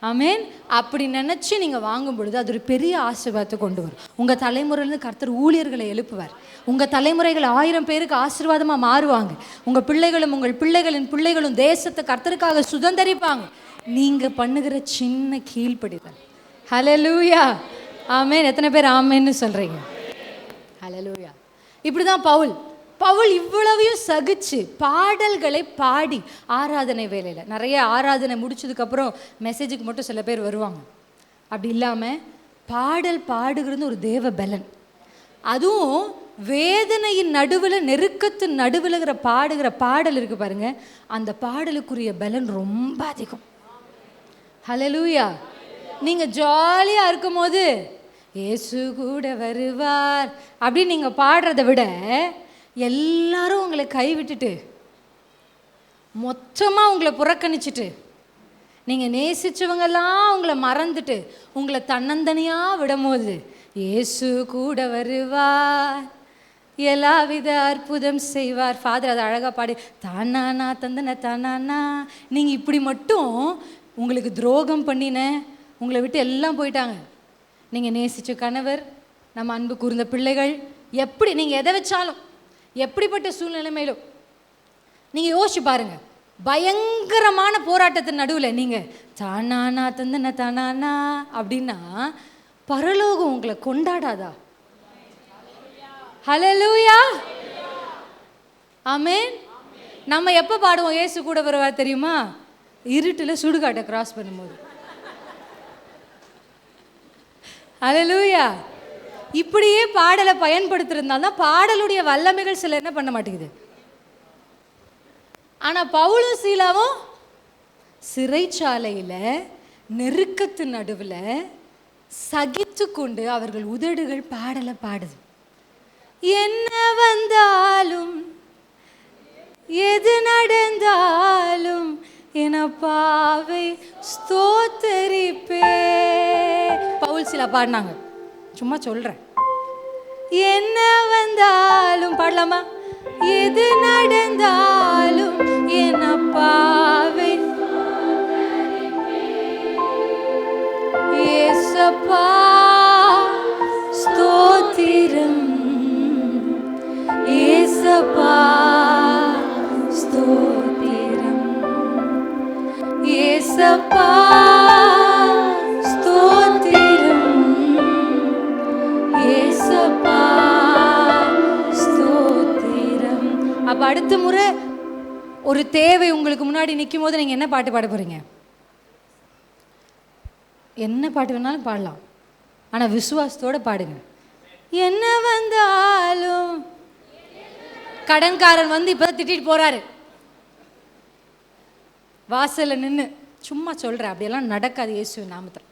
ஆமேன். அப்படி நினச்சி நீங்கள் வாங்கும் பொழுது அது ஒரு பெரிய ஆசீர்வாதத்தை கொண்டு வரும். உங்கள் தலைமுறையிலேருந்து கர்த்தர் ஊழியர்களை எழுப்புவார். உங்கள் தலைமுறைகள் 1000 பேருக்கு ஆசீர்வாதமாக மாறுவாங்க. உங்கள் பிள்ளைகளும் உங்கள் பிள்ளைகளின் பிள்ளைகளும் தேசத்தை கர்த்தருக்காக சுதந்தரிப்பாங்க. நீங்கள் பண்ணுகிற சின்ன கீழ்ப்படிதல். ஹல்லேலூயா. ஆமேன். எத்தனை பேர் ஆமேன்னு சொல்கிறீங்க? ஹல்லேலூயா. இப்படிதான் பவுல் பவுல் இவ்வளவையும் சகிச்சு பாடல்களை பாடி ஆராதனை வேலையில் நிறைய ஆராதனை முடிச்சதுக்கப்புறம் மெசேஜுக்கு மட்டும் சில பேர் வருவாங்க. அப்படி இல்லாமல் பாடல் பாடுகிறது ஒரு தேவ பலன். அதுவும் வேதனையின் நடுவில் நெருக்கத்தின் நடுவில் பாடுகிற பாடல் இருக்கு பாருங்க, அந்த பாடலுக்குரிய பலன் ரொம்ப அதிகம். ஹல்லேலூயா. நீங்கள் ஜாலியாக இருக்கும் போது இயேசு கூட வருவார் அப்படின்னு நீங்கள் பாடுறதை விட எல்லாரும் உங்களை கைவிட்டுட்டு மொத்தமாக உங்களை புறக்கணிச்சிட்டு நீங்கள் நேசிச்சவங்கெல்லாம் உங்களை மறந்துட்டு உங்களை தன்னந்தனியாக விடும்போது இயேசு கூட வருவார், எல்லாவித அற்புதம் செய்வார். ஃபாதர் அதை அழகாக பாடி தானானா தந்தன தானானா. நீங்கள் இப்படி மட்டும் உங்களுக்கு துரோகம் பண்ணின, உங்களை விட்டு எல்லாம் போயிட்டாங்க, நீங்கள் நேசித்த கணவர், நம்ம அன்பு கூர்ந்த பிள்ளைகள், எப்படி நீங்கள் எதை வச்சாலும் எப்படிப்பட்ட சூழ்நிலைமையிலும் நீங்கள் யோசிச்சு பாருங்க, பயங்கரமான போராட்டத்தின் நடுவில் நீங்கள் தானானா தந்தன தானானா அப்படின்னா பரலோகம் உங்களை கொண்டாடாதா? ஹல்லேலூயா, ஆமென். நம்ம எப்போ பாடுவோம் இயேசு கூட வருவார் தெரியுமா? இருட்டில் சுடுகாட்டை கிராஸ் பண்ணும்போது. ஹல்லேலூயா. இப்படியே பாடலை பயன்படுத்திருந்தால்தான் பாடலுடைய வல்லமைகள் சில என்ன பண்ண மாட்டேங்குது. ஆனால் பவுலும் சீலாவும் சிறைச்சாலையில் நெருக்கத்தின் நடுவில் சகித்து கொண்டு அவர்கள் உதடுகள் பாடலை பாடுது. என்ன வந்தாலும் எது நடந்தாலும் என பாவை ஸ்தோத்தரிப்பே. பவுல் சீலா பாடினாங்க, சும்மா சொல்றேன். என்ன வந்தாலும் பாடலாமா? எது நடந்தாலும் என பாவை ஏசப்பா ஸ்தோத்திரம், ஏசப்பா ஸ்தோத்திரம், ஏசப்பா ஸ்தோத்திரம், ஏசப்பா ஸ்தோத்திரம். அப்ப அடுத்த முறை ஒரு தேவை உங்களுக்கு முன்னாடி நிற்கும் போது நீங்க என்ன பாட்டு பாட போறீங்க? என்ன பாட்டு வேணாலும் பாடலாம், ஆனா விசுவாசத்தோட பாடுங்க. என்ன வந்தாலும். கடன்காரன் வந்து இப்பதான் திட்டிட்டு போறாரு, வாசல்ல நின்று. சும்மா சொல்றேன், அப்படியெல்லாம் நடக்காது. இயேசுவின் நாமத்தில்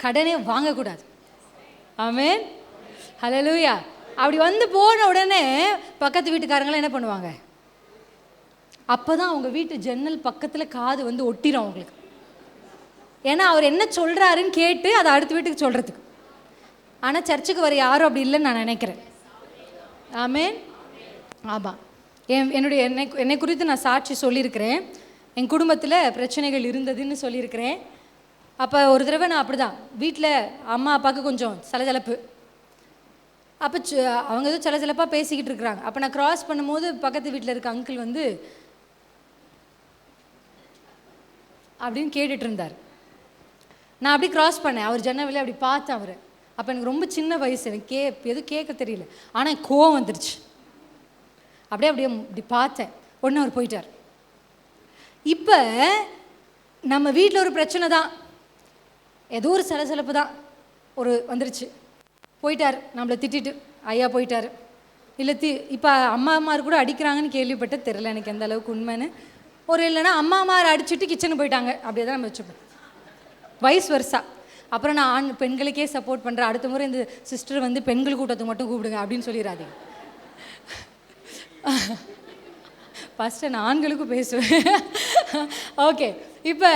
கடனே வாங்கக்கூடாது. ஆமென், ஹல்லேலூயா. அப்படி வந்து போன உடனே பக்கத்து வீட்டுக்காரங்களாம் என்ன பண்ணுவாங்க? அப்போதான் அவங்க வீட்டு ஜன்னல் பக்கத்தில் காது வந்து ஒட்டிடும் அவங்களுக்கு. ஏன்னா அவர் என்ன சொல்கிறாருன்னு கேட்டு அதை அடுத்த வீட்டுக்கு சொல்கிறதுக்கு. ஆனால் சர்ச்சுக்கு வர யாரும் அப்படி இல்லைன்னு நான் நினைக்கிறேன். ஆமென். ஆமாம், என்னை குறித்து நான் சாட்சி சொல்லியிருக்கிறேன். என் குடும்பத்தில் பிரச்சனைகள் இருந்ததுன்னு சொல்லியிருக்கிறேன். அப்போ ஒரு தடவை நான் அப்படி தான் வீட்டில் அம்மா அப்பாவுக்கு கொஞ்சம் சலசலப்பு. அப்போ அவங்க எதுவும் சலசலப்பாக பேசிக்கிட்டு இருக்கிறாங்க. அப்போ நான் க்ராஸ் பண்ணும்போது பக்கத்து வீட்டில் இருக்க அங்கிள் வந்து அப்படின்னு கேட்டுட்டு இருந்தார். நான் அப்படி க்ராஸ் பண்ணேன், அவர் ஜன்னல் அப்படி பார்த்தேன் அவர். அப்போ எனக்கு ரொம்ப சின்ன வயசு, எனக்கு எதுவும் கேட்க தெரியல, ஆனால் கோவம் வந்துருச்சு. அப்படியே இப்படி பார்த்தேன், உடனே அவர் போயிட்டார். இப்போ நம்ம வீட்டில் ஒரு பிரச்சனை தான், ஏதோ ஒரு சலசலப்பு தான் ஒரு வந்துருச்சு, போயிட்டார். நம்மளை திட்டிட்டு ஐயா போயிட்டார். இல்லை இப்போ அம்மாமார் கூட அடிக்கிறாங்கன்னு கேள்விப்பட்ட, தெரில எனக்கு எந்த அளவுக்கு உண்மைன்னு. ஒரு இல்லைன்னா அம்மாமார் அடிச்சுட்டு கிச்சனுக்கு போயிட்டாங்க, அப்படியே தான் நம்ம வச்சுப்போம், வயசு வருஷா. அப்புறம் நான் பெண்களுக்கே சப்போர்ட் பண்ணுறேன். அடுத்த முறை இந்த சிஸ்டர் வந்து பெண்கள் கூட்டத்துக்கு மட்டும் கூப்பிடுங்க அப்படின்னு சொல்லிடாதீங்க. ஃபஸ்ட்டு நான் ஆண்களுக்கும் பேசுவேன். ஓகே, இப்போ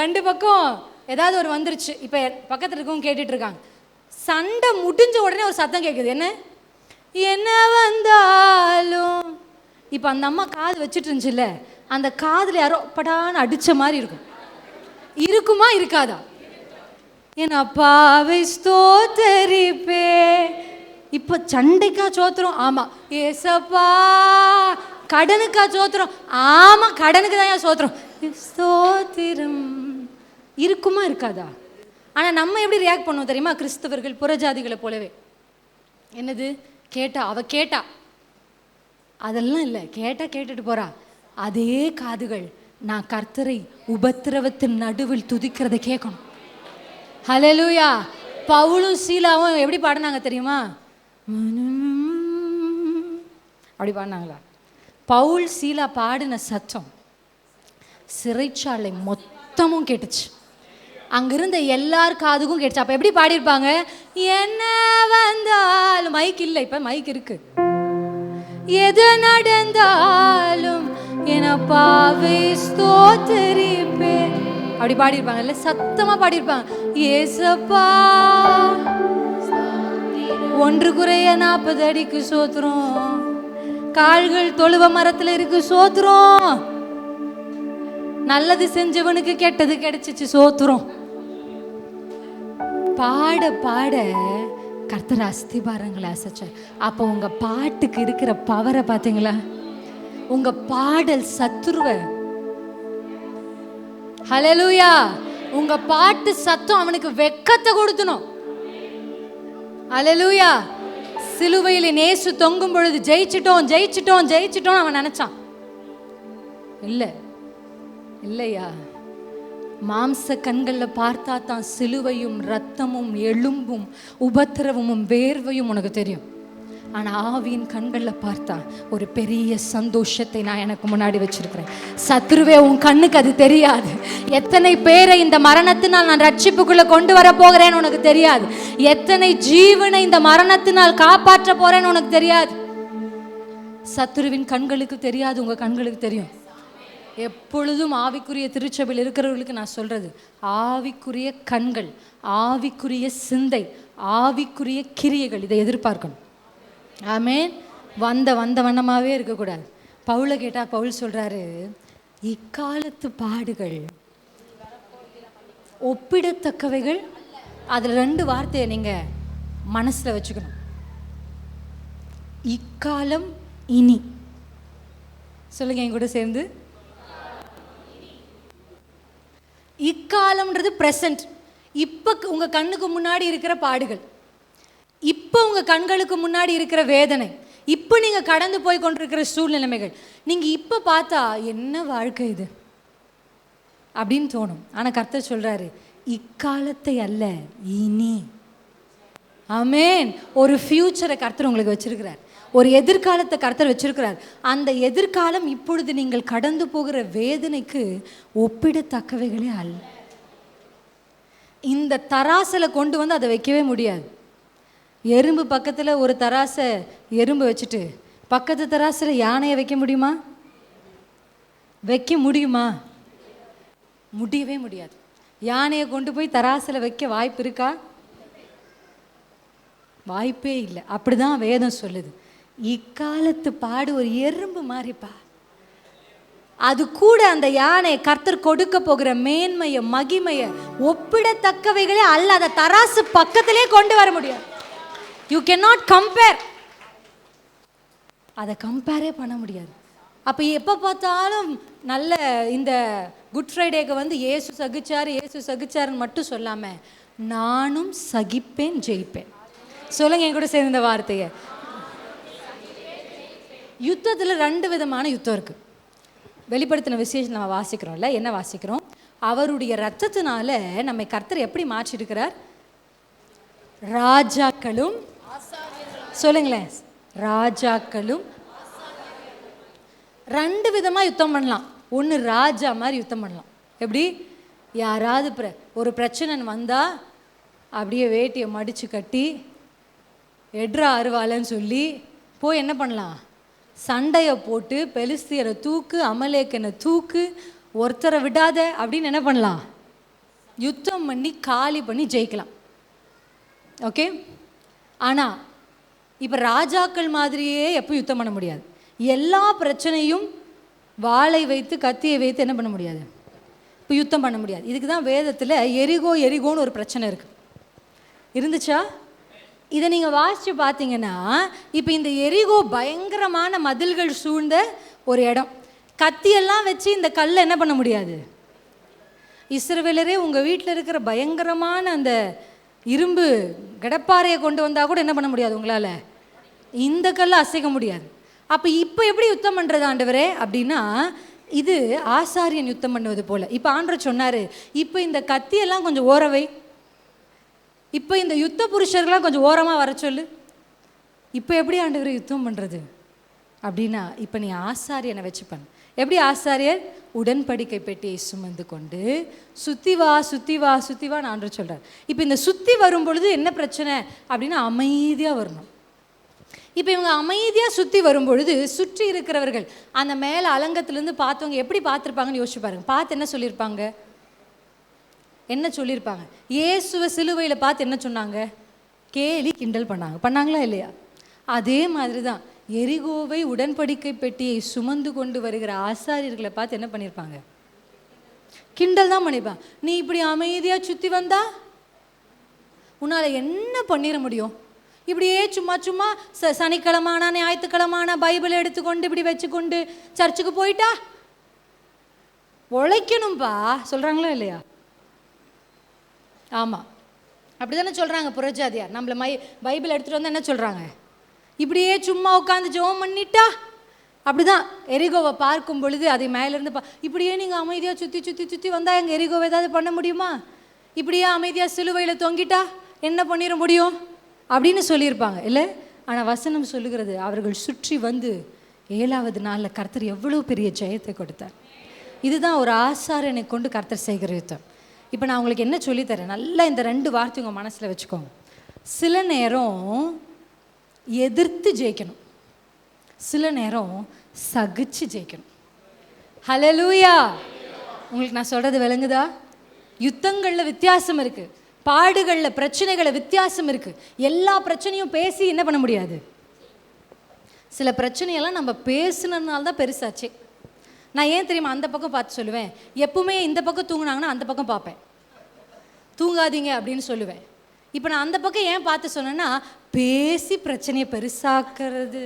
ரெண்டு பக்கம் ஏதாவது ஒரு வந்துருச்சு. இப்போ பக்கத்தில் இருக்கவங்க கேட்டுட்டு இருக்காங்க. சண்டை முடிஞ்ச உடனே ஒரு சத்தம் கேட்குது, என்ன என்ன வந்தாலும். இப்போ அந்த அம்மா காது வச்சுட்டு இருந்துச்சுல்ல, அந்த காதில் யாரோ படான்னு அடித்த மாதிரி இருக்கும். இருக்குமா இருக்காதா? என் அப்பாவை ஸ்தோத்தரிப்பே. இப்போ சண்டைக்கா சோத்துறோம்? ஆமாம். ஏசப்பா கடனுக்கா சோத்துறோம்? ஆமாம், கடனுக்கு தான் ஏன் சோத்துறோம். ஸ்தோத்திரம் இருக்குமா இருக்காதா? ஆனால் நம்ம எப்படி ரியாக்ட் பண்ணுவோம் தெரியுமா? கிறிஸ்தவர்கள் புறஜாதிகளை போலவே, என்னது கேட்டா அதெல்லாம் இல்லை, கேட்டுட்டு போறா. அதே காதுகள் நான் கர்த்தரை உபத்திரவத்தின் நடுவில் துதிக்கிறத கேட்கணும். ஹல்லேலூயா. பவுலும் சீலாவும் எப்படி பாடினாங்க தெரியுமா? அப்படி பாடினாங்களா? பவுல் சீலா பாடின சத்தம் சிறைச்சாலை மொத்தமும் கேட்டுச்சு. அங்கிருந்த எல்லார் காதுக்கும் கேட்டுச்சு. அப்போ எப்படி பாடியிருப்பாங்க? என்ன வந்தாலும், மைக் இல்லை, இப்போ மைக் இருக்கு. எது நடந்தாலும் என பாவை ஸ்தோத்திரிப்பே, அப்படி பாடியிருப்பாங்கல்ல, சத்தமாக பாடியிருப்பாங்க. ஏசப்பா 1 குறைய 40 அடிக்கு சோத்துறோம், கால்கள் தொழுவ மரத்தில் இருக்கு சோத்துறோம், நல்லது செஞ்சவனுக்கு கெட்டது கிடைச்சிச்சு சோத்துறோம். பாட பாட கர்த்தர் அஸ்திபாரங்களை அசைச்சார். அப்போ உங்க பாட்டுக்கு இருக்கிற பவரை பார்த்தீங்களா? உங்க பாடல் சத்துருவ, ஹல்லேலூயா, உங்க பாட்டு சத்தம் அவனுக்கு வெக்கத்தை கொடுத்தணும். ஹல்லேலூயா. சிலுவையில் இயேசு தொங்கும் பொழுது ஜெயிச்சிட்டோம் அவன் நினைச்சான். இல்லையா, மாம்ச கண்களில் பார்த்தா தான் சிலுவையும் ரத்தமும் எலும்பும் உபத்திரவமும் வேர்வையும் உனக்கு தெரியும். ஆனால் ஆவியின் கண்களில் பார்த்தா ஒரு பெரிய சந்தோஷத்தை நான் எனக்கு முன்னாடி வச்சிருக்கிறேன். சத்ருவே, உன் கண்ணுக்கு அது தெரியாது. எத்தனை பேரை இந்த மரணத்தினால் நான் ரட்சிப்புக்குள்ள கொண்டு வர போகிறேன்னு உனக்கு தெரியாது. எத்தனை ஜீவனை இந்த மரணத்தினால் காப்பாற்ற போறேன்னு உனக்கு தெரியாது. சத்ருவின் கண்களுக்கு தெரியாது, உங்க கண்களுக்கு தெரியும். எப்பொழுதும் ஆவிக்குரிய திருச்சபையில் இருக்கிறவர்களுக்கு நான் சொல்றது, ஆவிக்குரிய கண்கள், ஆவிக்குரிய சிந்தை, ஆவிக்குரிய கிரியைகள், இதை எதிர்பார்க்கணும். ஆமென். வந்த வண்ணமாவே இருக்கக்கூடாது. பவுலை கேட்டா பவுல் சொல்றாரு, இக்காலத்து பாடுகள் ஒப்பிடத்தக்கவைகள். அதுல 2 வார்த்தையை நீங்க மனசுல வச்சுக்கணும். இக்காலம், இனி. சொல்லுங்க என் கூட சேர்ந்து. இக்காலம்ன்றது பிரசன்ட். இப்போ உங்க கண்ணுக்கு முன்னாடி இருக்கிற பாடுகள், இப்போ உங்க கண்களுக்கு முன்னாடி இருக்கிற வேதனை, இப்போ நீங்க கடந்து போய் கொண்டிருக்கிற சூழ்நிலைமைகள், நீங்க இப்போ பார்த்தா என்ன வாழ்க்கை இது அப்படின்னு தோணும். ஆனா கர்த்தர் சொல்றாரு, இக்காலத்தை அல்ல, இனி. ஆமென். ஒரு ஃபியூச்சரை கர்த்தர் உங்களுக்கு வச்சிருக்கிறார். ஒரு எதிர்காலத்தை கர்த்தர் வச்சிருக்கிறார். அந்த எதிர்காலம் இப்பொழுது நீங்கள் கடந்து போகிற வேதனைக்கு ஒப்பிடத்தக்கவைகளே அல்ல. இந்த தராசில் கொண்டு வந்து அதை வைக்கவே முடியாது. எறும்பு பக்கத்தில் ஒரு தராசை எறும்பு வச்சுட்டு பக்கத்து தராசில் யானையை வைக்க முடியுமா? வைக்க முடியுமா? முடியவே முடியாது. யானையை கொண்டு போய் தராசில் வைக்க வாய்ப்பு இருக்கா? வாய்ப்பே இல்லை. அப்படிதான் வேதம் சொல்லுது. இக்காலத்து பாடு ஒரு எறும்பு மாதிரிப்பா. அது கூட அந்த யானை கர்த்தர் கொடுக்க போகிற மேன்மைய மகிமைய ஒப்பிடத்தக்கவைகளே அல்ல. அதை தராசு பக்கத்திலே கொண்டு வர முடியாது. You can not compare. அதை கம்பேரே பண்ண முடியாது. அப்போ எப்போ பார்த்தாலும் நல்ல இந்த குட் ஃப்ரைடேக்கு வந்து இயேசு சகிச்சாருன்னு மட்டும் சொல்லாமல், நானும் சகிப்பேன், ஜெயிப்பேன். சொல்லுங்க என் கூட சேர்ந்த வார்த்தையை. யுத்தத்தில் 2 விதமான யுத்தம் இருக்கு. வெளிப்படுத்தின விசேஷம் நம்ம வாசிக்கிறோம்ல. என்ன வாசிக்கிறோம்? அவருடைய ரத்தத்தினால நம்மை கர்த்தர் எப்படி மாற்றிருக்கிறார்? ராஜாக்களும், சொல்லுங்களேன், ராஜாக்களும். 2 விதமாக யுத்தம் பண்ணலாம். ஒன்று ராஜா மாதிரி யுத்தம் பண்ணலாம். எப்படி? யாராவது ஒரு பிரச்சனை வந்தால் அப்படியே வேட்டியை மடித்து கட்டி எட்ரா அருவாலன்னு சொல்லி போய் என்ன பண்ணலாம்? சண்டையை போட்டு பெலிஸ்தியரை தூக்கு, அமலேக்கனை தூக்கு, ஒருத்தரை விடாத அப்படின்னு என்ன பண்ணலாம்? யுத்தம் பண்ணி காலி பண்ணி ஜெயிக்கலாம். ஓகே. ஆனால் இப்போ ராஜாக்கள் மாதிரியே எப்போ யுத்தம் பண்ண முடியாது. எல்லா பிரச்சனையும் வாளை வைத்து கத்தியை வைத்து என்ன பண்ண முடியாது? இப்போ யுத்தம் பண்ண முடியாது. இதுக்கு தான் வேதத்தில் எரிகோன்னு ஒரு பிரச்சனை இருக்குது. இருந்துச்சா? இதை நீங்கள் வாசித்து பார்த்தீங்கன்னா, இப்போ இந்த எரிகோ பயங்கரமான மதில்கள் சூழ்ந்த ஒரு இடம். கத்தியெல்லாம் வச்சு இந்த கல்லை என்ன பண்ண முடியாது. இஸ்ரவேலரே உங்கள் வீட்டில் இருக்கிற பயங்கரமான அந்த இரும்பு கடப்பாறையை கொண்டு வந்தால் கூட என்ன பண்ண முடியாது உங்களால்? இந்த கல்லை அசைக்க முடியாது. அப்போ இப்போ எப்படி யுத்தம் பண்ணுறது ஆண்டவரே அப்படின்னா, இது ஆசாரியன் யுத்தம் பண்ணுவது போல். இப்போ ஆண்டவர் சொன்னார், இப்போ இந்த கத்தியெல்லாம் கொஞ்சம் ஓரவை, இப்போ இந்த யுத்த புருஷர்கள்லாம் கொஞ்சம் ஓரமாக வர சொல்லு. இப்போ எப்படி ஆண்டவர் யுத்தம் பண்ணுறது அப்படின்னா, இப்போ நீ ஆசாரியனை வச்சு பண்ணு. எப்படி ஆசாரியர்? உடன்படிக்கை பெட்டியை சுமந்து கொண்டு சுற்றி வா சுற்றி வா சுற்றி வான்னு ஆண்டவர் சொல்கிறார். இப்போ இந்த சுற்றி வரும் பொழுது என்ன பிரச்சனை அப்படின்னா, அமைதியாக வரணும். இப்போ இவங்க அமைதியாக சுற்றி வரும்பொழுது சுற்றி இருக்கிறவர்கள் அந்த மேலே அலங்கத்திலேருந்து பார்த்தவங்க எப்படி பார்த்துருப்பாங்கன்னு யோசிச்சு பாருங்க. பார்த்து என்ன சொல்லியிருப்பாங்க? என்ன சொல்லியிருப்பாங்க? இயேசுவை சிலுவையில் பார்த்து என்ன சொன்னாங்க? கேலி கிண்டல் பண்ணாங்களா இல்லையா? அதே மாதிரி தான் எரிகோவை உடன்படிக்கை பெட்டியை சுமந்து கொண்டு வருகிற ஆசாரியர்களை பார்த்து என்ன பண்ணியிருப்பாங்க? கிண்டல் தான் பண்ணியிருப்பாங்க. நீ இப்படி அமைதியாக சுற்றி வந்தா உன்னால் என்ன பண்ணிட முடியும்? இப்படியே சும்மா சும்மா சனிக்கிழமானா ஞாயிற்றுக்கிழமானா பைபிளை எடுத்துக்கொண்டு இப்படி வச்சுக்கொண்டு சர்ச்சுக்கு போயிட்டா உழைக்கணும்பா சொல்கிறாங்களா இல்லையா? ஆமாம், அப்படி தானே சொல்கிறாங்க புறஜாதியார். நம்மளை பைபிள் எடுத்துகிட்டு வந்தால் என்ன சொல்கிறாங்க? இப்படியே சும்மா உட்காந்து ஜெபம் பண்ணிட்டா அப்படிதான். எரிகோவை பார்க்கும் பொழுது அதை மேலேருந்து இப்படியே நீங்கள் அமைதியாக சுற்றி சுற்றி சுற்றி வந்தால் எங்கள் எரிகோவை ஏதாவது பண்ண முடியுமா? இப்படியே அமைதியாக சிலுவையில் தொங்கிட்டா என்ன பண்ணிட முடியும் அப்படின்னு சொல்லியிருப்பாங்க இல்லை? ஆனால் வசனம் சொல்லுகிறது, அவர்கள் சுற்றி வந்து 7வது நாளில் கர்த்தர் எவ்வளோ பெரிய ஜெயத்தை கொடுத்தார். இதுதான் ஒரு ஆசாரியனை கொண்டு கர்த்தர் செய்கிற யுத்தம். இப்போ நான் உங்களுக்கு என்ன சொல்லித்தரேன், நல்லா இந்த 2 வார்த்தை உங்கள் மனசில் வச்சுக்கோங்க. சில நேரம் எதிர்த்து ஜெயிக்கணும், சில நேரம் சகிச்சு ஜெயிக்கணும். ஹல்லேலூயா! உங்களுக்கு நான் சொல்கிறது விளங்குதா? யுத்தங்களில் வித்தியாசம் இருக்குது, பாடுகளில் பிரச்சனைகளில் வித்தியாசம் இருக்குது. எல்லா பிரச்சனையும் பேசி என்ன பண்ண முடியாது. சில பிரச்சனையெல்லாம் நம்ம பேசுனதுனால தான் பெருசாச்சே. நான் ஏன் தெரியுமா அந்த பக்கம் பார்த்து சொல்லுவேன்? எப்பவுமே இந்த பக்கம் தூங்குனாங்கன்னா அந்த பக்கம் பார்ப்பேன், தூங்காதீங்க அப்படின்னு சொல்லுவேன். இப்போ நான் அந்த பக்கம் ஏன் பார்த்து சொன்னேன்னா, பேசி பிரச்சனையை பெருசாக்குறது.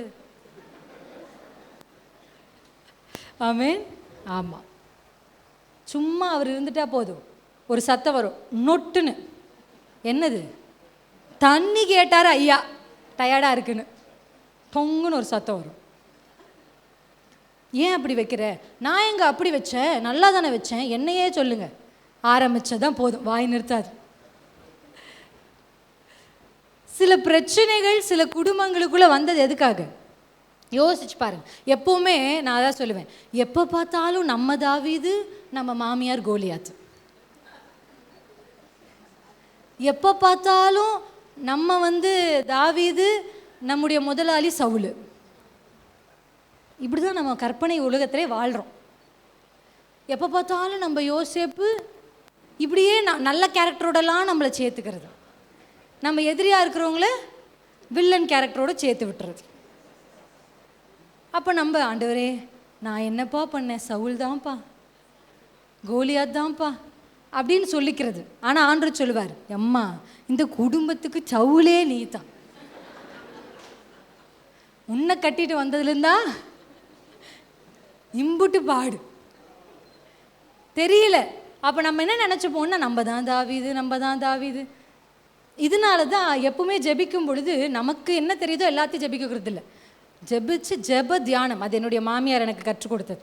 ஆமென். ஆமாம், சும்மா அவர் இருந்துட்டா போதும், ஒரு சத்தம் வரும் நொட்டுன்னு. என்னது? தண்ணி கேட்டார் ஐயா, டயர்டாக இருக்குன்னு பொங்குன்னு ஒரு சத்தம் வரும். ஏன் அப்படி வைக்கிற? நான் எங்கே அப்படி வச்சேன், நல்லா தானே வச்சேன், என்னையே சொல்லுங்க. ஆரம்பிச்சதான் போதும், வாய் நிறுத்தாது. சில பிரச்சனைகள் சில குடும்பங்களுக்குள்ளே வந்தது எதுக்காக யோசிச்சு பாருங்க. எப்போவுமே நான் அதான் சொல்லுவேன், எப்போ பார்த்தாலும் நம்ம தாவீது நம்ம மாமியார் கோலியாத்து, எப்போ பார்த்தாலும் நம்ம தாவீது நம்முடைய முதலாளி சவுல். இப்படி தான் நம்ம கற்பனை உலகத்திலே வாழ்கிறோம். எப்போ பார்த்தாலும் நம்ம யோசேப்பு, இப்படியே நல்ல கேரக்டரோடலாம் நம்மளை சேர்த்துக்கிறது, நம்ம எதிரியாக இருக்கிறவங்கள வில்லன் கேரக்டரோடு சேர்த்து விட்டுறது. அப்போ நம்ம ஆண்டவரே நான் என்னப்பா பண்ணேன், சவுல் தான்ப்பா, கோலியாத் தான்ப்பா அப்படின்னு சொல்லிக்கிறது. ஆனால் ஆண்டவர் சொல்லுவார், அம்மா இந்த குடும்பத்துக்கு சவுலே நீ தான், உன்னை கட்டிட்டு வந்ததுலேருந்தா இம்புட்டு பாடு தெரியல. அப்போ நம்ம என்ன நினச்சிப்போம்னா, நம்ம தான் தாவீது, நம்ம தான் தாவீது. இதனால தான் எப்பவுமே ஜெபிக்கும் பொழுது நமக்கு என்ன தெரியுதோ எல்லாத்தையும் ஜெபிக்கிறது இல்லை. ஜெபிச்சு ஜெப தியானம், அது என்னுடைய மாமியார் எனக்கு கற்றுக் கொடுத்தது.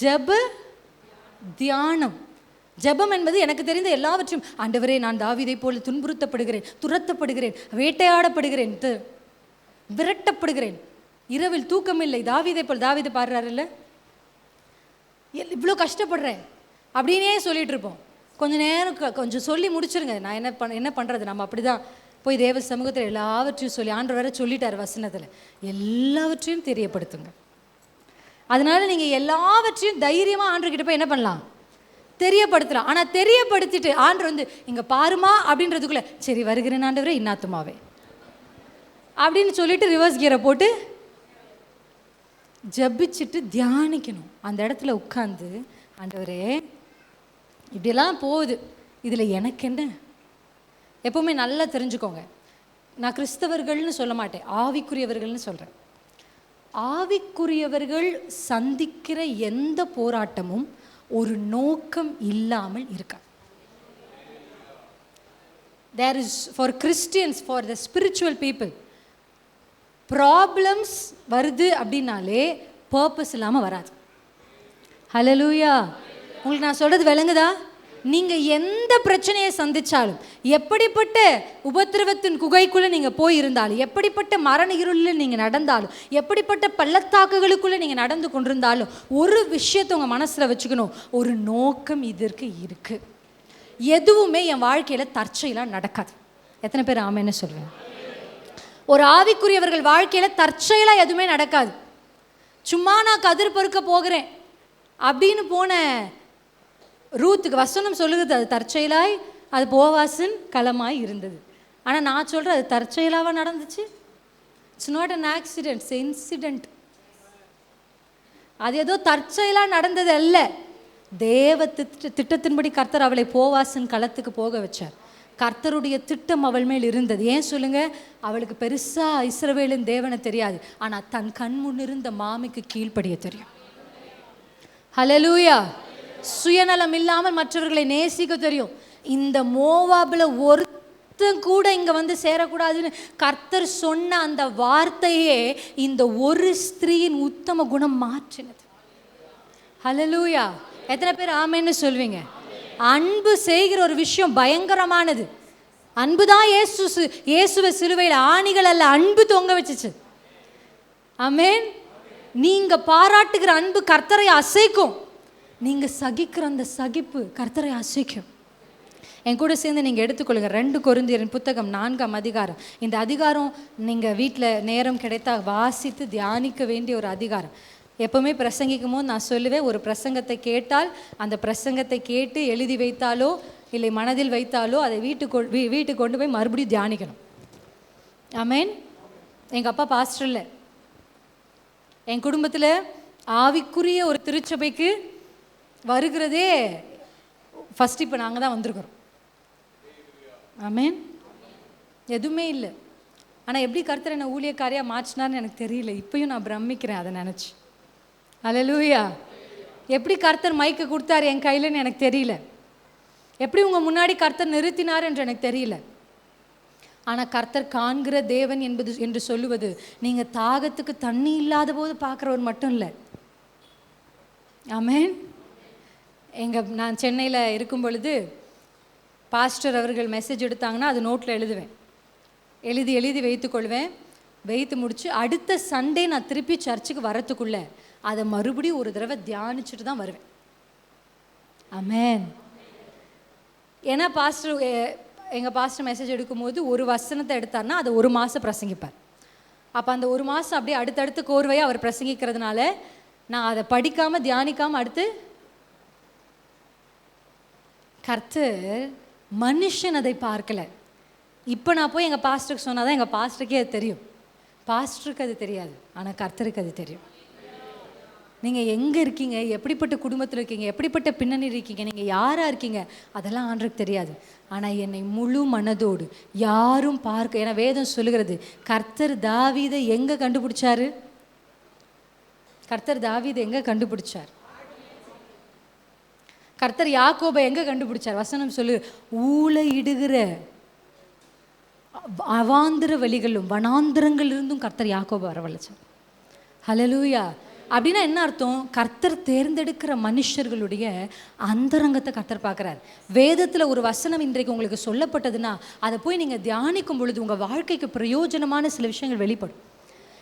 ஜெப தியானம், ஜெபம் என்பது எனக்கு தெரிந்த எல்லாவற்றையும், ஆண்டவரே நான் தாவீதை போல துன்புறுத்தப்படுகிறேன், துரத்தப்படுகிறேன், வேட்டையாடப்படுகிறேன், விரட்டப்படுகிறேன், இரவில் தூக்கமில்லை, தாவீதை போல். தாவீதை பாடுறாரு இல்லை, இவ்வளோ கஷ்டப்படுறேன் அப்படின்னே சொல்லிட்டு இருப்போம். கொஞ்ச நேரம் கொஞ்சம் சொல்லி முடிச்சிருங்க. நான் என்ன பண்ணுறது, நம்ம அப்படி தான் போய் தேவ சமூகத்தில் எல்லாவற்றையும் சொல்லி, ஆண்டவர் வேற சொல்லிட்டார் வசனத்தில், எல்லாவற்றையும் தெரியப்படுத்துங்க. அதனால நீங்கள் எல்லாவற்றையும் தைரியமாக ஆண்டவர்கிட்ட போய் என்ன பண்ணலாம், தெரியப்படுத்தலாம். ஆனால் தெரியப்படுத்திட்டு ஆண்டவர் இங்கே பாருமா அப்படின்றதுக்குள்ளே, சரி வருகிறேன் ஆண்டவரே இன்னாத்துமாவே அப்படின்னு சொல்லிட்டு ரிவர்ஸ் கியரை போட்டு ஜபிச்சுட்டு தியானிக்கணும். அந்த இடத்துல உட்காந்து, ஆண்டவரே இப்படியெல்லாம் போகுது, இதில் எனக்கு என்ன. எப்போவுமே நல்லா தெரிஞ்சுக்கோங்க, நான் கிறிஸ்தவர்கள்னு சொல்ல மாட்டேன், ஆவிக்குரியவர்கள்னு சொல்கிறேன். ஆவிக்குரியவர்கள் சந்திக்கிற எந்த போராட்டமும் ஒரு நோக்கம் இல்லாமல் இருக்க. There is, for Christians, for the spiritual people, problems வருது அப்படின்னாலே பர்பஸ் இல்லாமல் வராது. ஹல்லேலூயா. உங்களுக்கு நான் சொல்கிறது விளங்குதா? நீங்கள் எந்த பிரச்சனையை சந்தித்தாலும், எப்படிப்பட்ட உபத்திரவத்தின் குகைக்குள்ளே நீங்கள் போயிருந்தாலும், எப்படிப்பட்ட மரண இருளில் நீங்கள் நடந்தாலும், எப்படிப்பட்ட பள்ளத்தாக்குகளுக்குள்ளே நீங்கள் நடந்து கொண்டிருந்தாலும், ஒரு விஷயத்தை உங்கள் மனசில் வச்சுக்கணும், ஒரு நோக்கம் இதற்கு இருக்குது. எதுவுமே என் வாழ்க்கையில் தற்செயலாக நடக்காது. எத்தனை பேர் ஆமைன்னு சொல்லுவேன்? ஒரு ஆவிக்குரியவர்கள் வாழ்க்கையில் தற்செயலாக எதுவுமே நடக்காது. சும்மா நான் கதிர் பொறுக்க போகிறேன் அப்படின்னு போன ரூத்துக்கு வசனம் சொல்லுகிறது, அது தற்செயலாய் அது போவாசின் களமாய் இருந்தது. ஆனால் நான் சொல்கிறேன், அது தற்செயலாக நடந்துச்சு. It's not an accident, it's incident. அது ஏதோ தற்செயலாக நடந்தது அல்ல. தேவ திட்டத்தின்படி கர்த்தர் அவளை போவாசின் களத்துக்கு போக வச்சார். கர்த்தருடைய திட்டம் அவள் மேல் இருந்தது. ஏன் சொல்லுங்க? அவளுக்கு பெருசாக இஸ்ரவேலின் தேவனை தெரியாது, ஆனால் தன் கண் முன்னிருந்த மாமிக்கு கீழ்ப்படிய தெரியும். ஹல்லேலூயா. சுயநலம் இல்லாமல் மற்றவர்களை நேசிக்க தெரியும். இந்த மோவாபில் ஒருத்தன் கூட இங்கே வந்து சேரக்கூடாதுன்னு கர்த்தர் சொன்ன அந்த வார்த்தையே இந்த ஒரு ஸ்திரீயின் உத்தம குணம் மாற்றினது. ஹல்லேலூயா. எத்தனை பேர் ஆமேன்னு சொல்வீங்க? அன்பு செய்கிற ஒரு விஷயம் பயங்கரமானது. அன்பு தான் இயேசுவை சிலுவையில் ஆணிகள் அல்ல, அன்பு தொங்க வச்சுச்சு. ஆமென். நீங்க பாராட்டுகிற அன்பு கர்த்தரை அசைக்கும். நீங்க சகிக்கிற அந்த சகிப்பு கர்த்தரை அசைக்கும். என் கூட சேர்ந்து நீங்கள் எடுத்துக்கொள்ளுங்க 2 கொரிந்தியரின் புத்தகம் 4ஆம் அதிகாரம். இந்த அதிகாரம் நீங்கள் வீட்டில் நேரம் கிடைத்தா வாசித்து தியானிக்க வேண்டிய ஒரு அதிகாரம். எப்போவுமே பிரசங்கிக்கும் போது நான் சொல்லுவேன், ஒரு பிரசங்கத்தை கேட்டால் அந்த பிரசங்கத்தை கேட்டு எழுதி வைத்தாலோ இல்லை மனதில் வைத்தாலோ அதை வீட்டுக்கு கொண்டு போய் மறுபடியும் தியானிக்கணும். ஆமென். எங்கள் அப்பா பாஸ்டர் இல்லை. என் குடும்பத்தில் ஆவிக்குரிய ஒரு திருச்சபைக்கு வருகிறதே ஃபஸ்ட் இப்போ நாங்கள் தான் வந்திருக்கிறோம். ஆமென். எதுவுமே இல்லை. ஆனால் எப்படி கர்த்தர் என்னை ஊழியக்காரியாக மாற்றினார்னு எனக்கு தெரியல. இப்பயும் நான் பிரமிக்கிறேன் அதை நினச்சி. ஹல்லேலூயா. எப்படி கர்த்தர் மைக்கை கொடுத்தாரு என் கையிலன்னு எனக்கு தெரியல. எப்படி உங்கள் முன்னாடி கர்த்தர் நிறுத்தினார் என்று எனக்கு தெரியல. ஆனால் கர்த்தர் காண்கிற தேவன் என்று சொல்லுவது நீங்கள் தாகத்துக்கு தண்ணி இல்லாத போது பார்க்குறவர் மட்டும் இல்லை. ஆமென். நான் சென்னையில் இருக்கும் பொழுது பாஸ்டர் அவர்கள் மெசேஜ் எடுத்தாங்கன்னா அது நோட்டில் எழுதுவேன். எழுதி வைத்துக்கொள்வேன். வைத்து முடித்து அடுத்த சண்டே நான் திருப்பி சர்ச்சுக்கு வரத்துக்குள்ளே அதை மறுபடியும் ஒரு தடவை தியானிச்சுட்டு தான் வருவேன். ஆமென். ஏன்னா எங்கள் பாஸ்டர் மெசேஜ் எடுக்கும்போது ஒரு வசனத்தை எடுத்தார்னா அதை 1 மாதம் பிரசங்கிப்பார். அப்போ அந்த 1 மாதம் அப்படியே அடுத்தடுத்து கோர்வையாக அவர் பிரசங்கிக்கிறதுனால நான் அதை படிக்காமல் தியானிக்காமல் அடுத்து கர்த்தர் மனுஷன் அதை பார்க்கல. இப்போ நான் போய் எங்கள் பாஸ்டருக்கு சொன்னால் தான் எங்கள் பாஸ்டருக்கே அது தெரியும். பாஸ்டருக்கு அது தெரியாது, ஆனால் கர்த்தருக்கு அது தெரியும். நீங்கள் எங்கே இருக்கீங்க, எப்படிப்பட்ட குடும்பத்தில் இருக்கீங்க, எப்படிப்பட்ட பின்னணி இருக்கீங்க, நீங்கள் யாராக இருக்கீங்க, அதெல்லாம் ஆண்டருக்கு தெரியாது. ஆனால் என்னை முழு மனதோடு யாரும் பார்க்க, ஏன்னா வேதம் சொல்லுகிறது கர்த்தர் தாவீதை எங்கே கண்டுபிடிச்சாரு? கர்த்தர் தாவீதை எங்கே கண்டுபிடிச்சார்? கர்த்தர் யாக்கோபை எங்கே கண்டுபிடிச்சார்? வசனம் சொல்லு, ஊளையிடுகிற அவாந்திர வழிகளும் வனாந்திரங்களிலிருந்தும் கர்த்தர் யாக்கோபை வரவழைச்சார். ஹல்லேலூயா. அப்படின்னா என்ன அர்த்தம்? கர்த்தர் தேர்ந்தெடுக்கிற மனுஷர்களுடைய அந்தரங்கத்தை கர்த்தர் பார்க்குறார். வேதத்தில் ஒரு வசனம் இன்றைக்கு உங்களுக்கு சொல்லப்பட்டதுன்னா அதை போய் நீங்கள் தியானிக்கும் பொழுது உங்கள் வாழ்க்கைக்கு பிரயோஜனமான சில விஷயங்கள் வெளிப்படும்.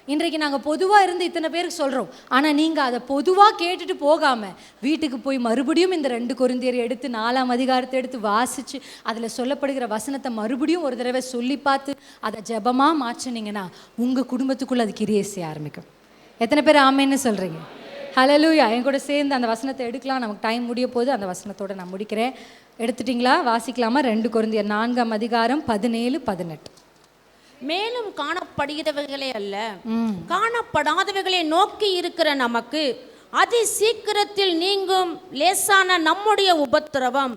இன்றைக்கு நாங்கள் பொதுவாக இருந்து இத்தனை பேருக்கு சொல்கிறோம், ஆனால் நீங்கள் அதை பொதுவாக கேட்டுட்டு போகாமல் வீட்டுக்கு போய் மறுபடியும் இந்த 2 கொரிந்தியரை எடுத்து 4ஆம் அதிகாரத்தை எடுத்து வாசித்து அதில் சொல்லப்படுகிற வசனத்தை மறுபடியும் ஒரு தடவை சொல்லி பார்த்து அதை ஜெபமாக மாற்றினீங்கன்னா உங்கள் குடும்பத்துக்குள்ளே அது கிரியை செய்ய ஆரம்பிக்கும். எத்தனை பேர் ஆமேன்னு சொல்கிறீங்க? ஹல்லேலூயா. என் கூட சேர்ந்து அந்த வசனத்தை எடுக்கலாம். நமக்கு டைம் முடிய போது அந்த வசனத்தோடு நான் முடிக்கிறேன். எடுத்துட்டிங்களா? வாசிக்கலாமா? 2 கொரிந்தியர் 4ஆம் அதிகாரம் 17-18. மேலும் காணப்படுகிறவைகளே அல்ல, காணப்படாதவைகளை நோக்கி இருக்கிற நமக்கு அதி சீக்கிரத்தில் நீங்கும் லேசான நம்முடைய உபத்திரவம்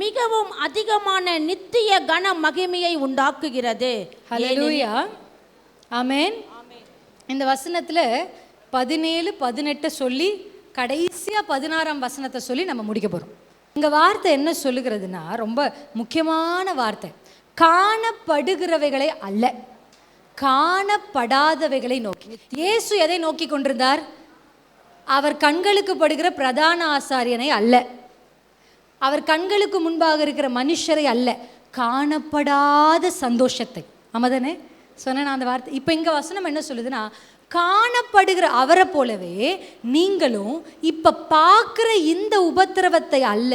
மிகவும் அதிகமான நித்திய கன மகிமையை உண்டாக்குகிறது. ஹல்லேலூயா. ஆமென். இந்த வசனத்தில் 17-18 சொல்லி கடைசியாக 16ஆம் வசனத்தை சொல்லி நம்ம முடிக்க போகிறோம். இங்கே வார்த்தை என்ன சொல்லுகிறதுனா ரொம்ப முக்கியமான வார்த்தை. காணப்படுகிறவைகளை அல்ல, காணப்படாதவைகளை நோக்கி. இயேசு எதை நோக்கி கொண்டிருந்தார்? அவர் கண்களுக்கு படுகிற பிரதான ஆசாரியனை அல்ல, அவர் கண்களுக்கு முன்பாக இருக்கிற மனுஷரை அல்ல, காணப்படாத சந்தோஷத்தை. ஆமாதானே சொன்ன அந்த வார்த்தை. இப்போ இங்கே வசனம் என்ன சொல்லுதுன்னா, காணப்படுகிற அவரை போலவே நீங்களும் இப்போ பார்க்குற இந்த உபத்திரவத்தை அல்ல,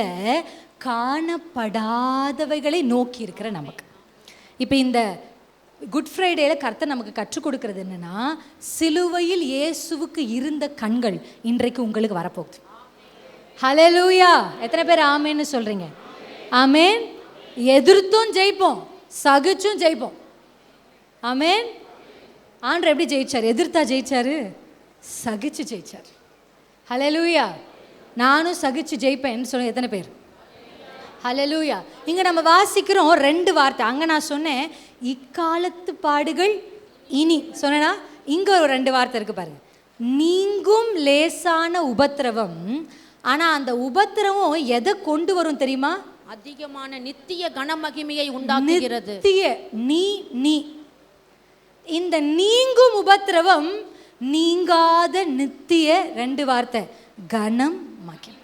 காணப்படாதவைகளை நோக்கி இருக்கிற நமக்கு. இப்போ இந்த குட் ஃப்ரைடேல கர்த்தர் நமக்கு கற்றுக் கொடுக்கறது என்னன்னா, சிலுவையில் இயேசுவுக்கு இருந்த கண்கள் இன்றைக்கு உங்களுக்கு வரப்போகுது. ஹல்லேலூயா! எத்தனை பேர் ஆமேன்னு சொல்றீங்க? ஆமேன். எதிர்த்தும் ஜெயிப்போம், சகிச்சும் ஜெயிப்போம். ஆமேன். ஆண்டவர் எப்படி ஜெயிச்சார்? எதிர்த்தா ஜெயிச்சாரு, சகிச்சு ஜெயிச்சார். ஹல்லேலூயா! நானும் சகிச்சு ஜெயிப்பேன்னு சொல்ல எத்தனை பேர்? ஹல்லேலூயா! இங்கே நம்ம வாசிக்கிறோம் 2 வார்த்தை. அங்கே நான் சொன்னேன் இக்காலத்து பாடுகள் இனி சொன்னா, இங்கே ஒரு 2 வார்த்தை இருக்கு பாருங்க. நீங்கும் லேசான உபத்திரவம். ஆனால் அந்த உபத்திரவம் எதை கொண்டு வரும் தெரியுமா? அதிகமான நித்திய கனமகிமையை உண்டாக்குகிறது. நீ இந்த நீங்கும் உபத்திரவம் நீங்காத நித்திய 2 வார்த்தை கனம் மகிமை.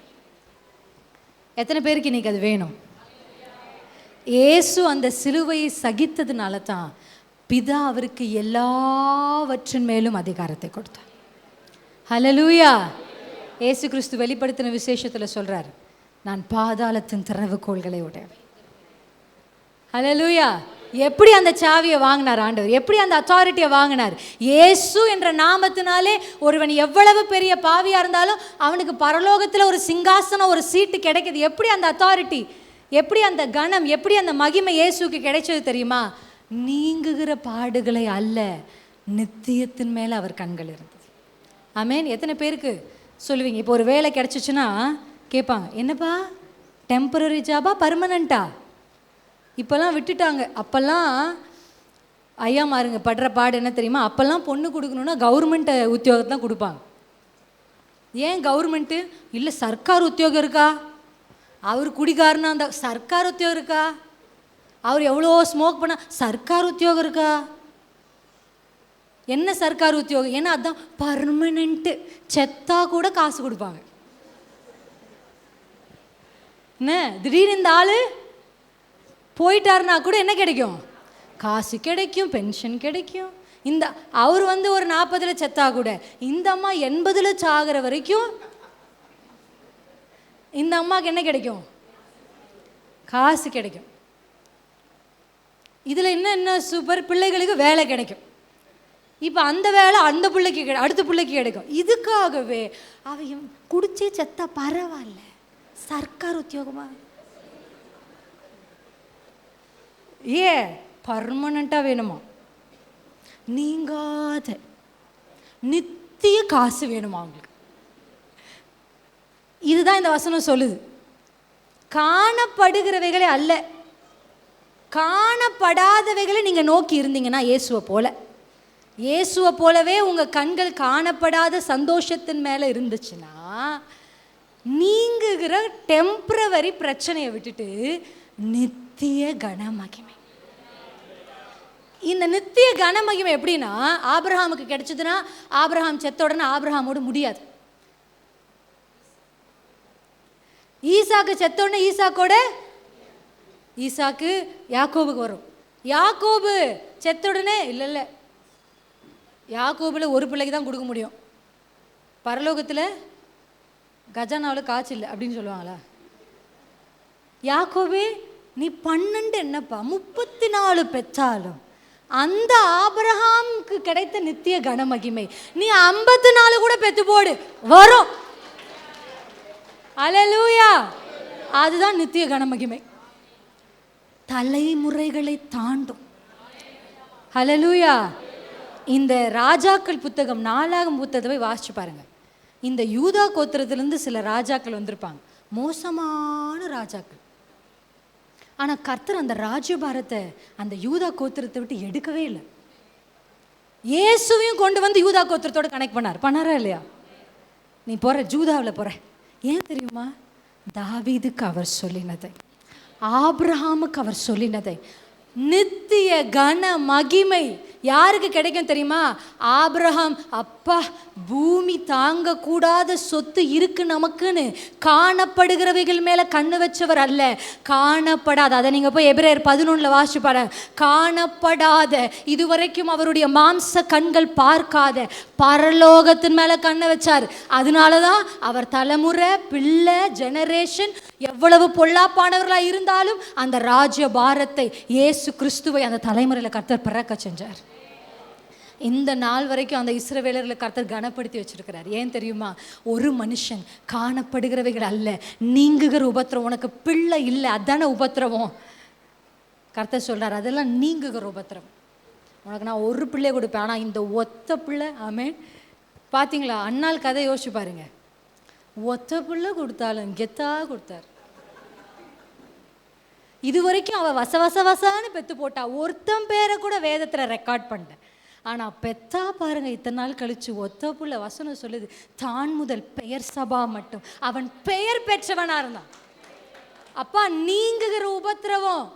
எத்தனை பேருக்கு இன்னைக்கு அது வேணும்? இயேசு அந்த சிலுவையை சகித்ததுனால தான் பிதா அவருக்கு எல்லாவற்றின் மேலும் அதிகாரத்தை கொடுத்தார். ஹல்லேலூயா! இயேசு கிறிஸ்து வெளிப்படுத்தின விசேஷத்தில் சொல்றார், நான் பாதாளத்தின் திறவுகோல்களை உடையவை. ஹல்லேலூயா! எப்படி அந்த சாவியை வாங்கினார் ஆண்டவர்? எப்படி அந்த அத்தாரிட்டியை வாங்கினார்? இயேசு என்ற நாமத்தினாலே ஒருவன் எவ்வளவு பெரிய பாவியாக இருந்தாலும் அவனுக்கு பரலோகத்தில் ஒரு சிங்காசனம், ஒரு சீட்டு கிடைக்கிது. எப்படி அந்த அத்தாரிட்டி, எப்படி அந்த கணம், எப்படி அந்த மகிமை இயேசுக்கு கிடைச்சது தெரியுமா? நீங்குகிற பாடுகளை அல்ல, நித்தியத்தின் மேலே அவர் கண்கள் இருந்தது. ஆமேன். எத்தனை பேருக்கு சொல்லுவீங்க? இப்போ ஒரு வேலை கிடைச்சிச்சுன்னா கேட்பாங்க, என்னப்பா டெம்பரரி ஜாபா பர்மனண்ட்டா? இப்போல்லாம் விட்டுட்டாங்க. அப்போல்லாம் ஐயா மாருங்க படுற பாடு என்ன தெரியுமா? அப்போல்லாம் பொண்ணு கொடுக்கணுன்னா கவர்மெண்ட் உத்தியோகத்தை தான் கொடுப்பாங்க. ஏன் கவர்மெண்ட்டு இல்லை? சர்க்கார் உத்தியோகம் இருக்கா? அவர் குடிகாரனா அந்த சர்க்கார் உத்தியோகம் இருக்கா? அவர் எவ்வளோ ஸ்மோக் பண்ண சர்க்கார் உத்தியோகம் இருக்கா? என்ன சர்க்கார் உத்தியோகம்? ஏன்னா அதுதான் பர்மனெண்ட்டு. செத்தா கூட காசு கொடுப்பாங்க. என்ன திடீர்னு இந்த ஆள் போயிட்டாருனா கூட என்ன கிடைக்கும்? காசு கிடைக்கும், பென்ஷன் கிடைக்கும். இந்த அவர் ஒரு 40 செத்தா கூட, இந்த அம்மா 80 சாகிற வரைக்கும் இந்த அம்மாவுக்கு என்ன கிடைக்கும்? காசு கிடைக்கும். இதில் என்ன சூப்பர், பிள்ளைகளுக்கு வேலை கிடைக்கும். இப்போ அந்த வேலை அந்த பிள்ளைக்கு அடுத்த பிள்ளைக்கு கிடைக்கும். இதுக்காகவே அவன் குடிச்சே செத்தா பரவாயில்ல, சர்க்கார் உத்தியோகமா? பர்மனண்ட்டாக வேணுமா? நீங்காத நித்திய காசு வேணுமா அவங்களுக்கு? இதுதான் இந்த வசனம் சொல்லுது. காணப்படுகிறவைகளே அல்ல, காணப்படாதவைகளை நீங்கள் நோக்கி இருந்தீங்கன்னா இயேசுவை போலவே உங்கள் கண்கள் காணப்படாத சந்தோஷத்தின் மேலே இருந்துச்சுன்னா, நீங்குகிற டெம்பரவரி பிரச்சனையை விட்டுட்டு நித்திய கனமகிமை. இந்த நித்திய கனமகிமை எப்படின்னா, ஆபிரகாமுக்கு கிடைச்சதுன்னா ஆபிரகாம் செத்த உடனே ஆபிரகாமோடு முடியாது. ஈசாக்கு செத்த உடனே ஈசாக்கு யாக்கோபுக்கு வரும். யாக்கோபு செத்த உடனே இல்லை, யாக்கோபுல ஒரு பிள்ளைக்கு தான் கொடுக்க முடியும். பரலோகத்தில் கஜானாவில் காய்ச்சி இல்லை அப்படின்னு சொல்லுவாங்களா? யாக்கோபே நீ 12 என்னப்பா 34 பெற்றாலும் அந்த ஆபிரகாமுக்கு கிடைத்த நித்திய கனமகிமை நீ 54 கூட பெத்து போடு வரும். அல்லேலூயா! அதுதான் நித்திய கனமகிமை. தலைமுறைகளை தாண்டும். அல்லேலூயா! இந்த ராஜாக்கள் புத்தகம் 4ஆம் புத்தகத்தை போய் வாசிச்சு பாருங்க. இந்த யூதா கோத்திரத்திலிருந்து சில ராஜாக்கள் வந்திருப்பாங்க, மோசமான ராஜாக்கள். ஆனால் கர்த்தர் அந்த ராஜ்யபாரத்தை அந்த யூதா கோத்திரத்தை விட்டு எடுக்கவே இல்லை. இயேசுவையும் கொண்டு வந்து யூதா கோத்திரத்தோட கனெக்ட் பண்ணாரா இல்லையா? நீ போகிற ஜூதாவில் போகிற, ஏன் தெரியுமா? தாவீதுக்கு அவர் சொல்லினதை, ஆபிரகாமுக்கு அவர் சொல்லினதை, நித்திய கன மகிமை யாருக்கு கிடைக்கும் தெரியுமா? ஆபிரகாம், அப்பா பூமி தாங்க கூடாத சொத்து இருக்கு நமக்குன்னு காணப்படுகிறவைகள் மேல கண்ணு வச்சவர் அல்ல, காணப்படாத. அதை நீங்க போய் எபிரேயர் 11 வாசிச்சு பாருங்க. காணப்படாத, இதுவரைக்கும் அவருடைய மாம்ச கண்கள் பார்க்காத பரலோகத்தின் மேல கண்ணை வச்சார். அதனாலதான் அவர் தலைமுறை, பிள்ளை, ஜெனரேஷன் எவ்வளவு பொல்லாப்பானவர்களா இருந்தாலும் அந்த ராஜ்ய பாரத்தை, இயேசு கிறிஸ்துவை அந்த தலைமுறையில கர்த்தர் பிறக்க செஞ்சார். இந்த நாள் வரைக்கும் அந்த இஸ்ரவேலர்களை கர்த்தர் கனப்படுத்தி வச்சிருக்கிறார். ஏன் தெரியுமா? ஒரு மனுஷன் காணப்படுகிறவைகள் அல்ல, நீங்குகிற உபத்திரவம். உனக்கு பிள்ளை இல்லை, அதான உபத்திரவம். கர்த்தர் சொல்றார், அதெல்லாம் நீங்குகிற உபத்திரவம். உனக்கு நான் ஒரு பிள்ளை கொடுப்பேன், ஆனால் இந்த ஒத்த பிள்ளை. ஆமென். பார்த்தீங்களா, அண்ணாள் கதை யோசிச்சு பாருங்க. ஒத்த பிள்ளை கொடுத்தாலும் கெத்தா கொடுத்தார். இது வரைக்கும் அவள் வசவசவசான்னு பெத்து போட்டா, ஒருத்தன் பேரை கூட வேதத்தில் ரெக்கார்ட் பண்ணல. ஆனால் பெத்தா பாருங்க, இத்தனை நாள் கழிச்சு ஒத்த புள்ள. வசனம் சொல்லுது, தான் முதல் பெயர் சபா மட்டும் அவன் பெயர் பெற்றவனா இருந்தான். அப்பா, நீங்குகிற உபத்திரவம்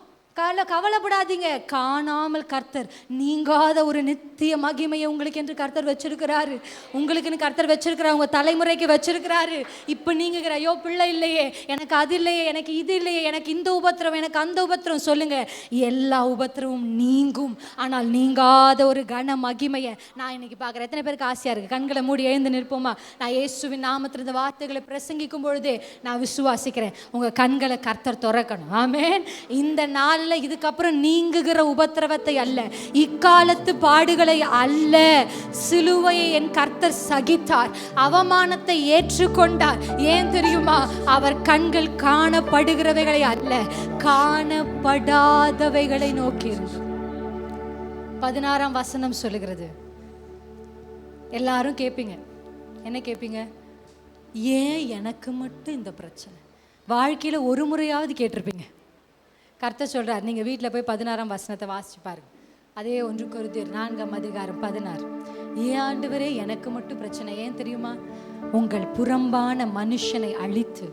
கவலைப்படாதீங்க. காணாமல் கர்த்தர் நீங்காத ஒரு நித்திய மகிமையை உங்களுக்கு என்று கர்த்தர் வச்சிருக்கிறாரு. உங்களுக்குன்னு கர்த்தர் வச்சிருக்கிறார், உங்க தலைமுறைக்கு வச்சிருக்கிறாரு. இப்போ நீங்குகிற, ஐயோ பிள்ளை இல்லையே, எனக்கு அது இல்லையே, எனக்கு இது இல்லையே, எனக்கு இந்த உபத்திரம், எனக்கு அந்த உபத்திரம், சொல்லுங்க, எல்லா உபத்திரமும் நீங்கும். ஆனால் நீங்காத ஒரு கன மகிமையை நான் இன்னைக்கு பார்க்குறேன். எத்தனை பேருக்கு ஆசையா இருக்கு? கண்களை மூடி எழுந்து நிற்போமா? நான் இயேசுவின் நாமத்தில் இந்த வார்த்தைகளை பிரசங்கிக்கும் பொழுதே நான் விசுவாசிக்கிறேன், உங்க கண்களை கர்த்தர் திறக்கணும். ஆமென். இந்த நாள் இதுக்கப்புறம் நீங்குகிற உபத்திரவத்தை அல்ல, இக்காலத்து பாடுகளை அல்ல, சிலுவையை என் கர்த்தர் சகித்தார், அவமானத்தை ஏற்றுக்கொண்டார். ஏன் தெரியுமா? அவர் கண்கள் காணப்படுகிறவைகளை அல்ல, காணப்படாதவைகளை நோக்கி. 16ஆம் வசனம் சொல்லுகிறது. எல்லாரும் கேட்பீங்க, என்ன கேட்பீங்க? ஏன் எனக்கு மட்டும் இந்த பிரச்சனை? வாழ்க்கையில ஒரு முறையாவது கேட்டிருப்பீங்க. கர்த்தர் சொல்றார், நீங்க வீட்டில் போய் 16ஆம் வசனத்தை வாசிச்சு பாருங்க. அதே 1 கொரிந்தியர் 4:16. ஏன் ஆண்டவரே எனக்கு மட்டும் பிரச்சனை? ஏன் தெரியுமா? உங்கள் புறம்பான மனுஷனை அழித்து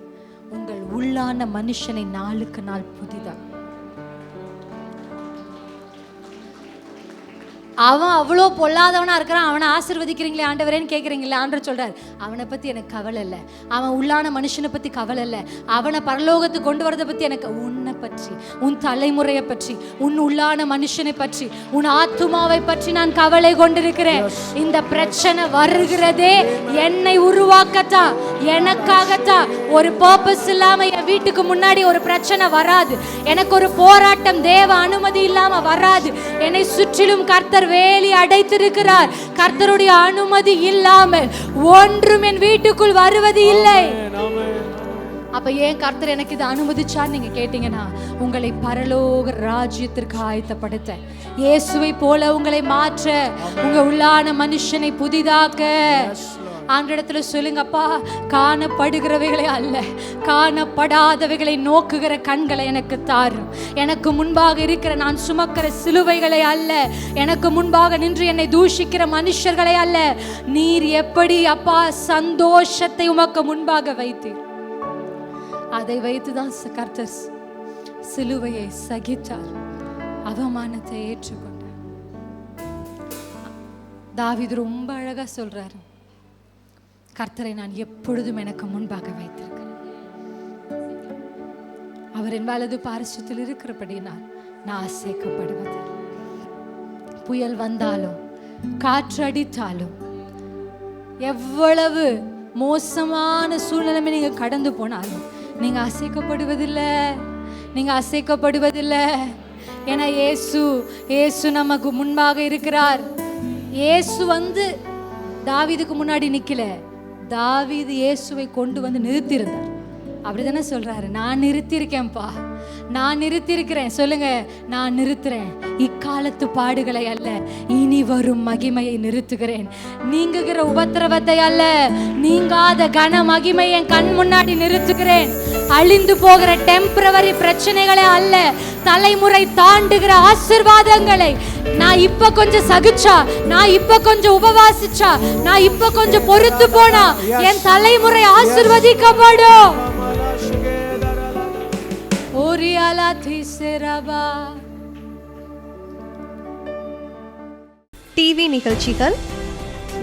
உங்கள் உள்ளான மனுஷனை நாளுக்கு நாள் புதிதா. அவன் அவ்வளோ பொல்லாதவனா இருக்கிறான், அவனை ஆசீர்வதிக்கிறீங்களே ஆண்டவரேன்னு கேட்குறீங்களே. ஆண்டவர் சொல்றார், அவனை பற்றி எனக்கு கவலை இல்லை, அவன் உள்ளான மனுஷனை பற்றி கவலை இல்லை, அவனை பரலோகத்துக்கு கொண்டு வரதை பற்றி எனக்கு, உன்னை பற்றி, உன் தலைமுறையை பற்றி, உன் உள்ளான மனுஷனை பற்றி, உன் ஆத்துமாவை பற்றி நான் கவலை கொண்டிருக்கிறேன். இந்த பிரச்சனை வருகிறதே என்னை உருவாக்கத்தான், எனக்காகத்தான். ஒரு பர்பஸ் இல்லாம என் வீட்டுக்கு முன்னாடி ஒரு பிரச்சனை வராது, எனக்கு ஒரு போராட்டம் தேவ அனுமதி இல்லாம வராது. என்னை சுற்றிலும் கர்த்தர் வேலி அடைத்திருக்கிறார். கர்த்தருடைய அனுமதி இல்லாமல் ஒன்றும் என் வீட்டுக்குள் வருவது இல்லை. அப்ப ஏன் கர்த்தர் எனக்கு இதை அனுமதிச்சான்னு நீங்க கேட்டீங்கன்னா, உங்களை பரலோக ராஜ்யத்திற்கு ஆயத்தப்படுத்த, இயேசுவை போல உங்களை மாற்ற, உங்க உள்ளான மனுஷனை புதிதாக்க. ஆண்டவரிடத்துல சொல்லுங்கப்பா, காணப்படுகிறவைகளை அல்ல, காணப்படாதவைகளை நோக்குகிற கண்களை எனக்கு தாரும். எனக்கு முன்பாக இருக்கிற நான் சுமக்கிற சிலுவைகளை அல்ல, எனக்கு முன்பாக நின்று என்னை தூஷிக்கிற மனுஷர்களை அல்ல. நீர் எப்படி அப்பா சந்தோஷத்தை உமக்கு முன்பாக வைத்தீர், அதை வைத்துதான் கர்த்தர் சிலுவையை சகித்தார், அவமானத்தை ஏற்றுக்கொண்டார். தாவீது ரொம்ப அழகா சொல்றாரு, கர்த்தரை நான் எப்பொழுதும் எனக்கு முன்பாக வைத்திருக்கிறேன், அவர் என் வலது பாரிசத்தில் இருக்கிறபடினால் நான் அசைக்கப்படுவது. புயல் வந்தாலும் காற்று அடித்தாலும் எவ்வளவு மோசமான சூழ்நிலைமை நீங்க கடந்து போனாலும் நீங்க அசைக்கப்படுவதில்லை, நீங்க அசைக்கப்படுவதில்லை. ஏன்னா இயேசு நமக்கு முன்பாக இருக்கிறார். இயேசு வந்து தாவீதுக்கு முன்னாடி நிக்கல, தாவீது இயேசுவை கொண்டு வந்து நிறுத்தியிருந்தார். அப்படிதானே சொல்றாரு, நான் நிறுத்தியிருக்கேன்ப்பா, நான் நிறுத்தியிருக்கிறேன். சொல்லுங்க, நான் நிறுத்துறேன். இக்காலத்து பாடுகளை அல்ல, இனி வரும் மகிமையை நிறுத்துகிறேன். நீங்குகிற உபத்திரவத்தை அல்ல, நீங்காத கன மகிமை என் கண் முன்னாடி நிறுத்துகிறேன். அழிந்து போகிற டெம்பரவரி பிரச்சனைகளை அல்ல, தலைமுறை தாண்டுகிற ஆசீர்வாதங்களை. நான் இப்ப கொஞ்சம் சகிச்சா, நான் இப்ப கொஞ்சம் உபவாசிச்சா, நான் இப்ப கொஞ்சம் பொறுத்து போனா என் தலைமுறை ஆசீர்வதிக்கப்படும். ஓரியாலா தீசரபா. டிவி நிகழ்ச்சிகள்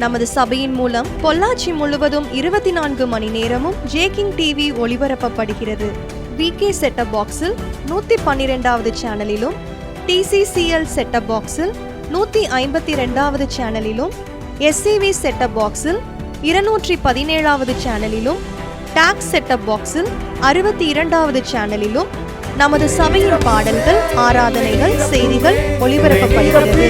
நமது சபையின் மூலம் பொள்ளாச்சி முழுவதும் 24 மணி நேரமும் ஜேகிங் டிவி ஒளிபரப்பப்படுகிறது. விகே செட்டப் பாக்ஸில் 112வது சேனலிலும், TCCL செட்டப் பாக்ஸில் 152வது சேனலிலும், SCV செட்டப் பாக்ஸில் 217வது சேனலிலும், டாக்ஸ் செட்டப் பாக்ஸில் 62வது சேனலிலும் நமது சபையின் பாடல்கள், ஆராதனைகள், செய்திகள் ஒளிபரப்பப்படுகிறது.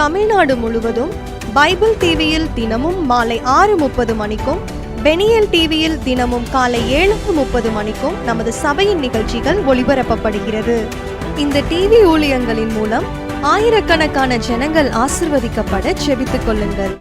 தமிழ்நாடு முழுவதும் பைபிள் டிவியில் தினமும் மாலை 6:30 மணிக்கும், பெனியல் டிவியில் தினமும் காலை 7:30 மணிக்கும் நமது சபையின் நிகழ்ச்சிகள் ஒளிபரப்பப்படுகிறது. இந்த டிவி ஊழியங்களின் மூலம் ஆயிரக்கணக்கான ஜனங்கள் ஆசிர்வதிக்கப்பட ஜெபித்துக் கொள்ளுங்கள்.